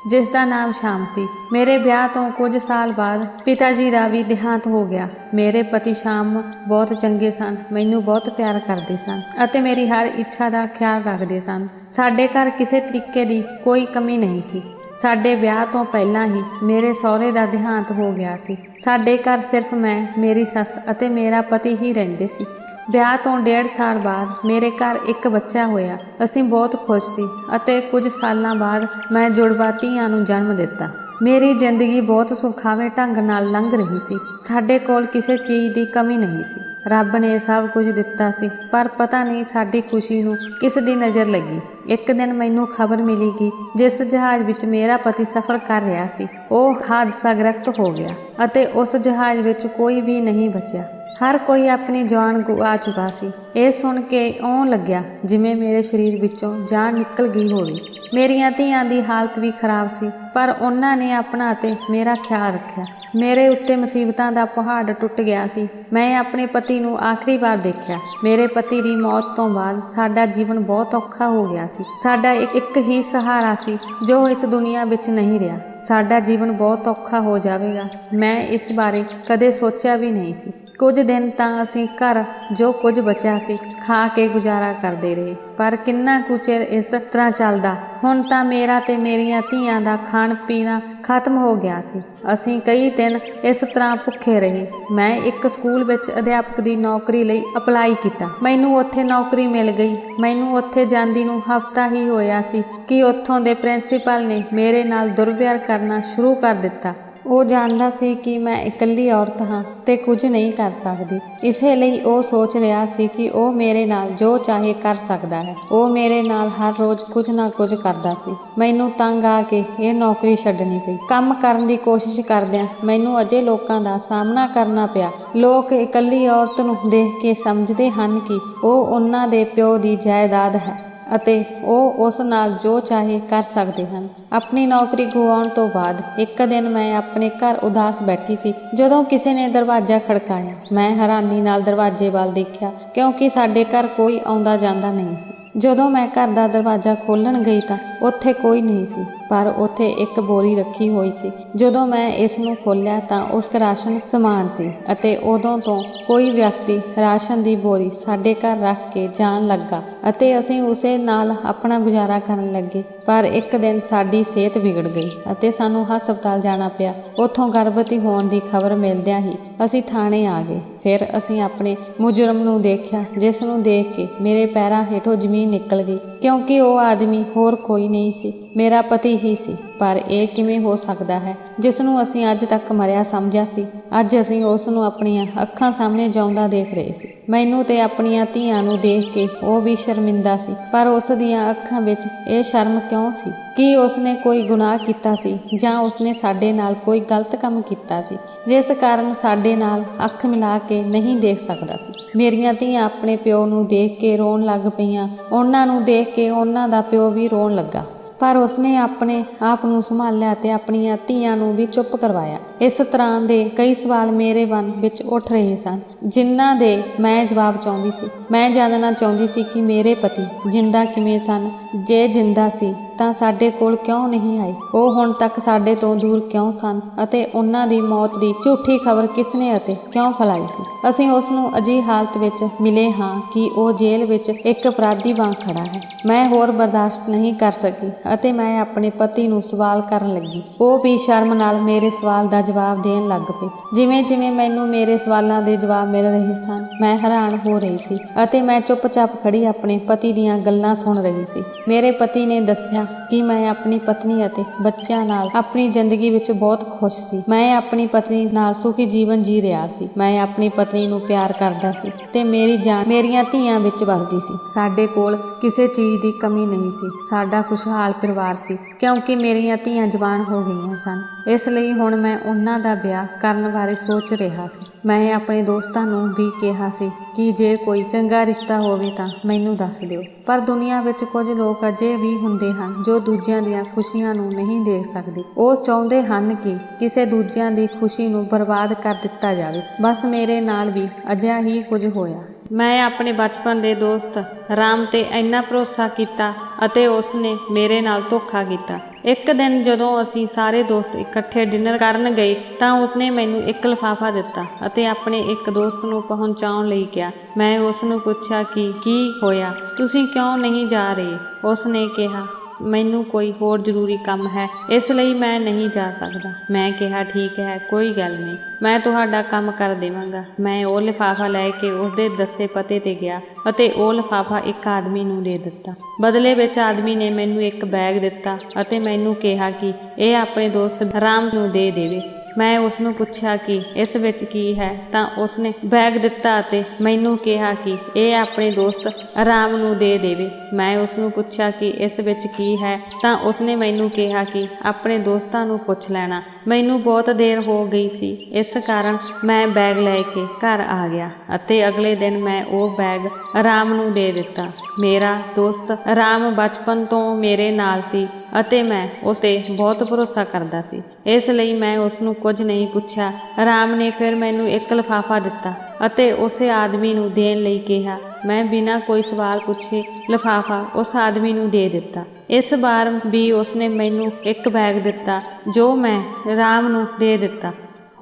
ਜਿਸ ਦਾ ਨਾਮ ਸ਼ਾਮ ਸੀ। ਮੇਰੇ ਵਿਆਹ ਤੋਂ ਕੁਝ ਸਾਲ ਬਾਅਦ ਪਿਤਾ ਜੀ ਦਾ ਵੀ ਦੇਹਾਂਤ ਹੋ ਗਿਆ। ਮੇਰੇ ਪਤੀ ਸ਼ਾਮ ਬਹੁਤ ਚੰਗੇ ਸਨ, ਮੈਨੂੰ ਬਹੁਤ ਪਿਆਰ ਕਰਦੇ ਸਨ ਅਤੇ ਮੇਰੀ ਹਰ ਇੱਛਾ ਦਾ ਖਿਆਲ ਰੱਖਦੇ ਸਨ। ਸਾਡੇ ਘਰ ਕਿਸੇ ਤਰੀਕੇ ਦੀ ਕੋਈ ਕਮੀ ਨਹੀਂ ਸੀ। ਸਾਡੇ ਵਿਆਹ ਤੋਂ ਪਹਿਲਾਂ ਹੀ ਮੇਰੇ ਸਹੁਰੇ ਦਾ ਦੇਹਾਂਤ ਹੋ ਗਿਆ ਸੀ। ਸਾਡੇ ਘਰ ਸਿਰਫ ਮੈਂ, ਮੇਰੀ ਸੱਸ ਅਤੇ ਮੇਰਾ ਪਤੀ ਹੀ ਰਹਿੰਦੇ ਸੀ। ਵਿਆਹ ਤੋਂ 1.5 ਸਾਲ ਬਾਅਦ ਮੇਰੇ ਘਰ ਇੱਕ ਬੱਚਾ ਹੋਇਆ। ਅਸੀਂ ਬਹੁਤ ਖੁਸ਼ ਸੀ ਅਤੇ ਕੁਝ ਸਾਲਾਂ ਬਾਅਦ ਮੈਂ ਜੁੜਵਾ ਧੀਆਂ ਨੂੰ ਜਨਮ ਦਿੱਤਾ। ਮੇਰੀ ਜ਼ਿੰਦਗੀ ਬਹੁਤ ਸੁਖਾਵੇਂ ਢੰਗ ਨਾਲ ਲੰਘ ਰਹੀ ਸੀ। ਸਾਡੇ ਕੋਲ ਕਿਸੇ ਚੀਜ਼ ਦੀ ਕਮੀ ਨਹੀਂ ਸੀ। ਰੱਬ ਨੇ ਸਭ ਕੁਝ ਦਿੱਤਾ ਸੀ, ਪਰ ਪਤਾ ਨਹੀਂ ਸਾਡੀ ਖੁਸ਼ੀ ਨੂੰ ਕਿਸ ਦੀ ਨਜ਼ਰ ਲੱਗੀ। ਇੱਕ ਦਿਨ ਮੈਨੂੰ ਖਬਰ ਮਿਲੀ ਕਿ ਜਿਸ ਜਹਾਜ਼ ਵਿੱਚ ਮੇਰਾ ਪਤੀ ਸਫ਼ਰ ਕਰ ਰਿਹਾ ਸੀ ਉਹ ਹਾਦਸਾਗ੍ਰਸਤ ਹੋ ਗਿਆ ਅਤੇ ਉਸ ਜਹਾਜ਼ ਵਿੱਚ ਕੋਈ ਵੀ ਨਹੀਂ ਬਚਿਆ। ਹਰ ਕੋਈ ਆਪਣੀ ਜਾਨ ਗੁਆ ਚੁੱਕਾ ਸੀ। ਇਹ ਸੁਣ ਕੇ ਇਉਂ ਲੱਗਿਆ ਜਿਵੇਂ ਮੇਰੇ ਸਰੀਰ ਵਿੱਚੋਂ ਜਾਨ ਨਿਕਲ ਗਈ ਹੋਵੇ। ਮੇਰੀਆਂ ਧੀਆਂ ਦੀ ਹਾਲਤ ਵੀ ਖਰਾਬ ਸੀ, ਪਰ ਉਹਨਾਂ ਨੇ ਆਪਣਾ ਅਤੇ ਮੇਰਾ ਖਿਆਲ ਰੱਖਿਆ। ਮੇਰੇ ਉੱਤੇ ਮੁਸੀਬਤਾਂ ਦਾ ਪਹਾੜ ਟੁੱਟ ਗਿਆ ਸੀ। ਮੈਂ ਆਪਣੇ ਪਤੀ ਨੂੰ ਆਖਰੀ ਵਾਰ ਦੇਖਿਆ। ਮੇਰੇ ਪਤੀ ਦੀ ਮੌਤ ਤੋਂ ਬਾਅਦ ਸਾਡਾ ਜੀਵਨ ਬਹੁਤ ਔਖਾ ਹੋ ਗਿਆ ਸੀ। ਸਾਡਾ ਇੱਕ ਹੀ ਸਹਾਰਾ ਸੀ ਜੋ ਇਸ ਦੁਨੀਆ ਵਿੱਚ ਨਹੀਂ ਰਿਹਾ। ਸਾਡਾ ਜੀਵਨ ਬਹੁਤ ਔਖਾ ਹੋ ਜਾਵੇਗਾ, ਮੈਂ ਇਸ ਬਾਰੇ ਕਦੇ ਸੋਚਿਆ ਵੀ ਨਹੀਂ ਸੀ। ਕੁਝ ਦਿਨ ਤਾਂ ਅਸੀਂ ਘਰ ਜੋ ਕੁਝ ਬਚਿਆ ਸੀ ਖਾ ਕੇ ਗੁਜ਼ਾਰਾ ਕਰਦੇ ਰਹੇ, ਪਰ ਕਿੰਨਾ ਕੁ ਚਿਰ ਇਸ ਤਰ੍ਹਾਂ ਚੱਲਦਾ। ਹੁਣ ਤਾਂ ਮੇਰਾ ਤੇ ਮੇਰੀਆਂ ਧੀਆਂ ਦਾ ਖਾਣ ਪੀਣਾ ਖਤਮ ਹੋ ਗਿਆ ਸੀ। ਅਸੀਂ ਕਈ ਦਿਨ ਇਸ ਤਰ੍ਹਾਂ ਭੁੱਖੇ ਰਹੇ। ਮੈਂ ਇੱਕ ਸਕੂਲ ਵਿੱਚ ਅਧਿਆਪਕ ਦੀ ਨੌਕਰੀ ਲਈ ਅਪਲਾਈ ਕੀਤਾ। ਮੈਨੂੰ ਉੱਥੇ ਨੌਕਰੀ ਮਿਲ ਗਈ। ਮੈਨੂੰ ਉੱਥੇ ਜਾਂਦੀ ਨੂੰ ਹਫ਼ਤਾ ਹੀ ਹੋਇਆ ਸੀ ਕਿ ਉੱਥੋਂ ਦੇ ਪ੍ਰਿੰਸੀਪਲ ਨੇ ਮੇਰੇ ਨਾਲ ਦੁਰਵਿਹਾਰ ਕਰਨਾ ਸ਼ੁਰੂ ਕਰ ਦਿੱਤਾ। ਉਹ ਜਾਣਦਾ ਸੀ ਕਿ ਮੈਂ ਇਕੱਲੀ ਔਰਤ ਹਾਂ ਤੇ ਕੁਝ ਨਹੀਂ ਕਰ ਸਕਦੀ, ਇਸੇ ਲਈ ਉਹ ਸੋਚ ਰਿਹਾ ਸੀ ਕਿ ਉਹ ਮੇਰੇ ਨਾਲ ਜੋ ਚਾਹੇ ਕਰ ਸਕਦਾ ਹੈ। ਉਹ ਮੇਰੇ ਨਾਲ ਹਰ ਰੋਜ਼ ਕੁਝ ਨਾ ਕੁਝ ਕਰਦਾ ਸੀ। ਮੈਨੂੰ ਤੰਗ ਆ ਕੇ ਇਹ ਨੌਕਰੀ ਛੱਡਣੀ ਪਈ। ਕੰਮ ਕਰਨ ਦੀ ਕੋਸ਼ਿਸ਼ ਕਰਦਿਆਂ ਮੈਨੂੰ ਅਜੇ ਲੋਕਾਂ ਦਾ ਸਾਹਮਣਾ ਕਰਨਾ ਪਿਆ। ਲੋਕ ਇਕੱਲੀ ਔਰਤ ਨੂੰ ਦੇਖ ਕੇ ਸਮਝਦੇ ਹਨ ਕਿ ਉਹ ਉਹਨਾਂ ਦੇ ਪਿਓ ਦੀ ਜਾਇਦਾਦ ਹੈ ਅਤੇ ਉਹ ਉਸ ਨਾਲ ਜੋ ਚਾਹੇ ਕਰ ਸਕਦੇ ਹਨ। ਆਪਣੀ ਨੌਕਰੀ ਗੁਆਉਣ ਤੋਂ ਬਾਅਦ ਇੱਕ ਦਿਨ ਮੈਂ ਆਪਣੇ ਘਰ ਉਦਾਸ ਬੈਠੀ ਸੀ ਜਦੋਂ ਕਿਸੇ ਨੇ ਦਰਵਾਜ਼ਾ ਖੜਕਾਇਆ। ਮੈਂ ਹੈਰਾਨੀ ਨਾਲ ਦਰਵਾਜ਼ੇ ਵੱਲ ਦੇਖਿਆ ਕਿਉਂਕਿ ਸਾਡੇ ਘਰ ਕੋਈ ਆਉਂਦਾ ਜਾਂਦਾ ਨਹੀਂ ਸੀ। ਜਦੋਂ ਮੈਂ ਘਰ ਦਾ ਦਰਵਾਜ਼ਾ ਖੋਲ੍ਹਣ ਗਈ ਤਾਂ ਉੱਥੇ ਕੋਈ ਨਹੀਂ ਸੀ, ਪਰ ਉੱਥੇ ਇੱਕ ਬੋਰੀ ਰੱਖੀ ਹੋਈ ਸੀ। ਜਦੋਂ ਮੈਂ ਇਸ ਨੂੰ ਖੋਲ੍ਹਿਆ ਤਾਂ ਉਸ ਰਾਸ਼ਨ ਸਮਾਨ ਸੀ ਅਤੇ ਉਦੋਂ ਤੋਂ ਕੋਈ ਵਿਅਕਤੀ ਰਾਸ਼ਨ ਦੀ ਬੋਰੀ ਸਾਡੇ ਘਰ ਰੱਖ ਕੇ ਜਾਣ ਲੱਗਾ ਅਤੇ ਅਸੀਂ ਉਸੇ ਨਾਲ ਆਪਣਾ ਗੁਜ਼ਾਰਾ ਕਰਨ ਲੱਗੇ। ਪਰ ਇੱਕ ਦਿਨ ਸਾਡੀ ਸਿਹਤ ਵਿਗੜ ਗਈ ਅਤੇ ਸਾਨੂੰ ਹਸਪਤਾਲ ਜਾਣਾ ਪਿਆ। ਉੱਥੋਂ ਗਰਭਵਤੀ ਹੋਣ ਦੀ ਖਬਰ ਮਿਲਦਿਆਂ ਹੀ ਅਸੀਂ ਥਾਣੇ ਆ ਗਏ। ਫਿਰ ਅਸੀਂ ਆਪਣੇ ਮੁਜਰਮ ਨੂੰ ਦੇਖਿਆ, ਜਿਸ ਨੂੰ ਦੇਖ ਕੇ ਮੇਰੇ ਪੈਰਾਂ ਹੇਠੋਂ ਜ਼ਮੀਨ ਨਿਕਲ ਗਈ ਕਿਉਂਕਿ ਉਹ ਆਦਮੀ ਹੋਰ ਕੋਈ ਨਹੀਂ ਸੀ, ਮੇਰਾ ਪਤੀ ਹੀ ਸੀ। ਪਰ ਇਹ ਕਿਵੇਂ ਹੋ ਸਕਦਾ ਹੈ? ਜਿਸ ਨੂੰ ਅਸੀਂ ਅੱਜ ਤੱਕ ਮਰਿਆ ਸਮਝਿਆ ਸੀ, ਅੱਜ ਅਸੀਂ ਉਸ ਨੂੰ ਆਪਣੀਆਂ ਅੱਖਾਂ ਸਾਹਮਣੇ ਜਿਉਂਦਾ ਦੇਖ ਰਹੇ ਸੀ। ਮੈਨੂੰ ਤੇ ਆਪਣੀਆਂ ਧੀਆਂ ਨੂੰ ਦੇਖ ਕੇ ਉਹ ਵੀ ਸ਼ਰਮਿੰਦਾ ਸੀ, ਪਰ ਉਸ ਦੀਆਂ ਅੱਖਾਂ ਵਿੱਚ ਇਹ ਸ਼ਰਮ ਕਿਉਂ ਸੀ? ਕੀ ਉਸਨੇ ਕੋਈ ਗੁਨਾਹ ਕੀਤਾ ਸੀ ਜਾਂ ਉਸਨੇ ਸਾਡੇ ਨਾਲ ਕੋਈ ਗਲਤ ਕੰਮ ਕੀਤਾ ਸੀ ਜਿਸ ਕਾਰਨ ਸਾਡੇ ਨਾਲ ਅੱਖ ਮਿਲਾ ਕੇ ਨਹੀਂ ਦੇਖ ਸਕਦਾ ਸੀ? ਮੇਰੀਆਂ ਧੀਆਂ ਆਪਣੇ ਪਿਓ ਨੂੰ ਦੇਖ ਕੇ ਰੋਣ ਲੱਗ ਪਈਆਂ। ਉਹਨਾਂ ਨੂੰ ਦੇਖ ਕੇ ਉਹਨਾਂ ਦਾ ਪਿਓ ਵੀ ਰੋਣ ਲੱਗਾ, ਪਰ ਉਸਨੇ ਆਪਣੇ ਆਪ ਨੂੰ ਸੰਭਾਲਿਆ ਤੇ ਆਪਣੀਆਂ ਧੀਆਂ ਨੂੰ ਵੀ ਚੁੱਪ ਕਰਵਾਇਆ। ਇਸ ਤਰ੍ਹਾਂ ਦੇ ਕਈ ਸਵਾਲ ਮੇਰੇ ਮਨ ਵਿੱਚ ਉੱਠ ਰਹੇ ਸਨ, ਜਿਨ੍ਹਾਂ ਦੇ ਮੈਂ ਜਵਾਬ ਚਾਹੁੰਦੀ ਸੀ। ਮੈਂ ਜਾਣਨਾ ਚਾਹੁੰਦੀ ਸੀ ਕਿ ਮੇਰੇ ਪਤੀ ਜਿੰਦਾ ਕਿਵੇਂ ਸਨ। ਜੇ ਜਿੰਦਾ ਸੀ ਤਾਂ ਸਾਡੇ ਕੋਲ ਕਿਉਂ ਨਹੀਂ ਆਏ? ਉਹ ਹੁਣ ਤੱਕ ਸਾਡੇ ਤੋਂ ਦੂਰ ਕਿਉਂ ਸਨ ਅਤੇ ਉਹਨਾਂ ਦੀ ਮੌਤ ਦੀ ਝੂਠੀ ਖਬਰ ਕਿਸਨੇ ਅਤੇ ਕਿਉਂ ਫੈਲਾਈ ਸੀ? ਅਸੀਂ ਉਸ ਨੂੰ ਅਜਿਹੀ ਹਾਲਤ ਵਿੱਚ ਮਿਲੇ ਹਾਂ ਕਿ ਉਹ ਜੇਲ੍ਹ ਵਿੱਚ ਇੱਕ ਅਪਰਾਧੀ ਵਾਂਗ ਖੜਾ ਹੈ। ਮੈਂ ਹੋਰ ਬਰਦਾਸ਼ਤ ਨਹੀਂ ਕਰ ਸਕੀ ਅਤੇ ਮੈਂ ਆਪਣੇ ਪਤੀ ਨੂੰ ਸਵਾਲ ਕਰਨ ਲੱਗੀ। ਉਹ ਵੀ ਸ਼ਰਮ ਨਾਲ ਮੇਰੇ ਸਵਾਲ ਦਾ ਜਵਾਬ ਦੇਣ ਲੱਗ ਪਏ। ਜਿਵੇਂ ਜਿਵੇਂ ਮੈਨੂੰ ਮੇਰੇ ਸਵਾਲਾਂ ਦੇ ਜਵਾਬ ਮਿਲ ਰਹੇ ਸਨ, ਮੈਂ ਹੈਰਾਨ ਹੋ ਰਹੀ ਸੀ ਅਤੇ ਮੈਂ ਚੁੱਪਚਾਪ ਖੜੀ ਆਪਣੇ ਪਤੀ ਦੀਆਂ ਗੱਲਾਂ ਸੁਣ ਰਹੀ ਸੀ। ਮੇਰੇ ਪਤੀ ਨੇ ਦੱਸਿਆ ਕਿ ਮੈਂ ਆਪਣੀ ਪਤਨੀ ਅਤੇ ਬੱਚਿਆਂ ਨਾਲ ਆਪਣੀ ਜ਼ਿੰਦਗੀ ਵਿੱਚ ਬਹੁਤ ਖੁਸ਼ ਸੀ। ਮੈਂ ਆਪਣੀ ਪਤਨੀ ਨਾਲ ਸੁਖੀ ਜੀਵਨ ਜੀ ਰਿਹਾ ਸੀ। ਮੈਂ ਆਪਣੀ ਪਤਨੀ ਨੂੰ ਪਿਆਰ ਕਰਦਾ ਸੀ ਤੇ ਮੇਰੀ ਜਾਨ ਮੇਰੀਆਂ ਧੀਆਂ ਵਿੱਚ ਵਸਦੀ ਸੀ। ਸਾਡੇ ਕੋਲ ਕਿਸੇ ਚੀਜ਼ ਦੀ ਕਮੀ ਨਹੀਂ ਸੀ। ਸਾਡਾ ਖੁਸ਼ਹਾਲ ਪਰਿਵਾਰ ਸੀ ਕਿਉਂਕਿ ਮੇਰੀਆਂ ਧੀਆਂ ਜਵਾਨ ਹੋ ਗਈਆਂ ਸਨ। ਇਸ ਲਈ ਹੁਣ ਮੈਂ ਉਹਨਾਂ ਦਾ ਵਿਆਹ ਕਰਨ ਬਾਰੇ ਸੋਚ ਰਿਹਾ ਸੀ। ਮੈਂ ਆਪਣੇ ਦੋਸਤਾਂ ਨੂੰ ਵੀ ਕਿਹਾ ਸੀ ਕਿ ਜੇ ਕੋਈ ਚੰਗਾ ਰਿਸ਼ਤਾ ਹੋਵੇ ਤਾਂ ਮੈਨੂੰ ਦੱਸ ਦਿਓ। ਪਰ ਦੁਨੀਆ ਵਿੱਚ ਕੁਝ ਲੋਕ ਅਜੇ ਵੀ ਹੁੰਦੇ ਹਨ ਜੋ ਦੂਜਿਆਂ ਦੀਆਂ ਖੁਸ਼ੀਆਂ ਨੂੰ ਨਹੀਂ ਦੇਖ ਸਕਦੇ। ਉਹ ਚਾਹੁੰਦੇ ਹਨ ਕਿ ਕਿਸੇ ਦੂਜਿਆਂ ਦੀ ਖੁਸ਼ੀ ਨੂੰ ਬਰਬਾਦ ਕਰ ਦਿੱਤਾ ਜਾਵੇ। ਬਸ ਮੇਰੇ ਨਾਲ ਵੀ ਅਜਿਹਾ ਹੀ ਕੁਝ ਹੋਇਆ। ਮੈਂ ਆਪਣੇ ਬਚਪਨ ਦੇ ਦੋਸਤ ਰਾਮ ਤੇ ਇੰਨਾ ਭਰੋਸਾ ਕੀਤਾ ਅਤੇ ਉਸਨੇ ਮੇਰੇ ਨਾਲ ਧੋਖਾ ਕੀਤਾ। ਇੱਕ ਦਿਨ ਜਦੋਂ ਅਸੀਂ ਸਾਰੇ ਦੋਸਤ ਇਕੱਠੇ ਡਿਨਰ ਕਰਨ ਗਏ ਤਾਂ ਉਸਨੇ ਮੈਨੂੰ ਇੱਕ ਲਿਫਾਫਾ ਦਿੱਤਾ ਅਤੇ ਆਪਣੇ ਇੱਕ ਦੋਸਤ ਨੂੰ ਪਹੁੰਚਾਉਣ ਲਈ ਕਿਹਾ। ਮੈਂ ਉਸ ਨੂੰ ਪੁੱਛਿਆ ਕਿ ਕੀ ਹੋਇਆ, ਤੁਸੀਂ ਕਿਉਂ ਨਹੀਂ ਜਾ ਰਹੇ? ਉਸਨੇ ਕਿਹਾ, ਮੈਨੂੰ ਕੋਈ ਹੋਰ ਜ਼ਰੂਰੀ ਕੰਮ ਹੈ, ਇਸ ਲਈ ਮੈਂ ਨਹੀਂ ਜਾ ਸਕਦਾ। ਮੈਂ ਕਿਹਾ, ਠੀਕ ਹੈ, ਕੋਈ ਗੱਲ ਨਹੀਂ, ਮੈਂ ਤੁਹਾਡਾ ਕੰਮ ਕਰ ਦੇਵਾਂਗਾ। ਮੈਂ ਉਹ ਲਿਫਾਫਾ ਲੈ ਕੇ ਉਸਦੇ ਦੱਸੇ ਪਤੇ ਤੇ ਗਿਆ ਅਤੇ ਉਹ ਲਿਫਾਫਾ ਇੱਕ ਆਦਮੀ ਨੂੰ ਦੇ ਦਿੱਤਾ। ਬਦਲੇ ਵਿੱਚ ਆਦਮੀ ਨੇ ਮੈਨੂੰ ਇੱਕ ਬੈਗ ਦਿੱਤਾ ਅਤੇ ਮੈਨੂੰ ਕਿਹਾ ਕਿ ਇਹ ਆਪਣੇ ਦੋਸਤ ਰਾਮ ਨੂੰ ਦੇ ਦੇਵੇ। ਮੈਂ ਉਸ ਨੂੰ ਪੁੱਛਿਆ ਕਿ ਇਸ ਵਿੱਚ ਕੀ ਹੈ ਤਾਂ ਉਸਨੇ ਬੈਗ ਦਿੱਤਾ ਅਤੇ ਮੈਨੂੰ ਕਿਹਾ ਕਿ ਇਹ ਆਪਣੇ ਦੋਸਤ ਰਾਮ ਨੂੰ ਦੇ ਦੇਵੇ। ਮੈਂ ਉਸ ਨੂੰ ਪੁੱਛਿਆ ਕਿ ਇਸ ਵਿੱਚ ਕੀ ਹੈ ਤਾਂ ਉਸਨੇ ਮੈਨੂੰ ਕਿਹਾ ਕਿ ਆਪਣੇ ਦੋਸਤਾਂ ਨੂੰ ਪੁੱਛ ਲੈਣਾ। ਮੈਨੂੰ ਬਹੁਤ ਦੇਰ ਹੋ ਗਈ ਸੀ, ਇਸ ਕਾਰਨ ਮੈਂ ਬੈਗ ਲੈ ਕੇ ਘਰ ਆ ਗਿਆ ਅਤੇ ਅਗਲੇ ਦਿਨ ਮੈਂ ਉਹ ਬੈਗ ਰਾਮ ਨੂੰ ਦੇ ਦਿੱਤਾ। ਮੇਰਾ ਦੋਸਤ ਰਾਮ ਬਚਪਨ ਤੋਂ ਮੇਰੇ ਨਾਲ ਸੀ ਅਤੇ ਮੈਂ ਉਸ ਤੇ ਬਹੁਤ ਭਰੋਸਾ ਕਰਦਾ ਸੀ, ਇਸ ਲਈ ਮੈਂ ਉਸ ਨੂੰ ਕੁਝ ਨਹੀਂ ਪੁੱਛਿਆ। ਰਾਮ ਨੇ ਫਿਰ ਮੈਨੂੰ ਇੱਕ ਲਿਫਾਫਾ ਦਿੱਤਾ ਅਤੇ ਉਸੇ ਆਦਮੀ ਨੂੰ ਦੇਣ ਲਈ ਕਿਹਾ। ਮੈਂ ਬਿਨਾਂ ਕੋਈ ਸਵਾਲ ਪੁੱਛੇ ਲਿਫਾਫਾ ਉਸ ਆਦਮੀ ਨੂੰ ਦੇ ਦਿੱਤਾ। ਇਸ ਵਾਰ ਵੀ ਉਸਨੇ ਮੈਨੂੰ ਇੱਕ ਬੈਗ ਦਿੱਤਾ ਜੋ ਮੈਂ ਰਾਮ ਨੂੰ ਦੇ ਦਿੱਤਾ।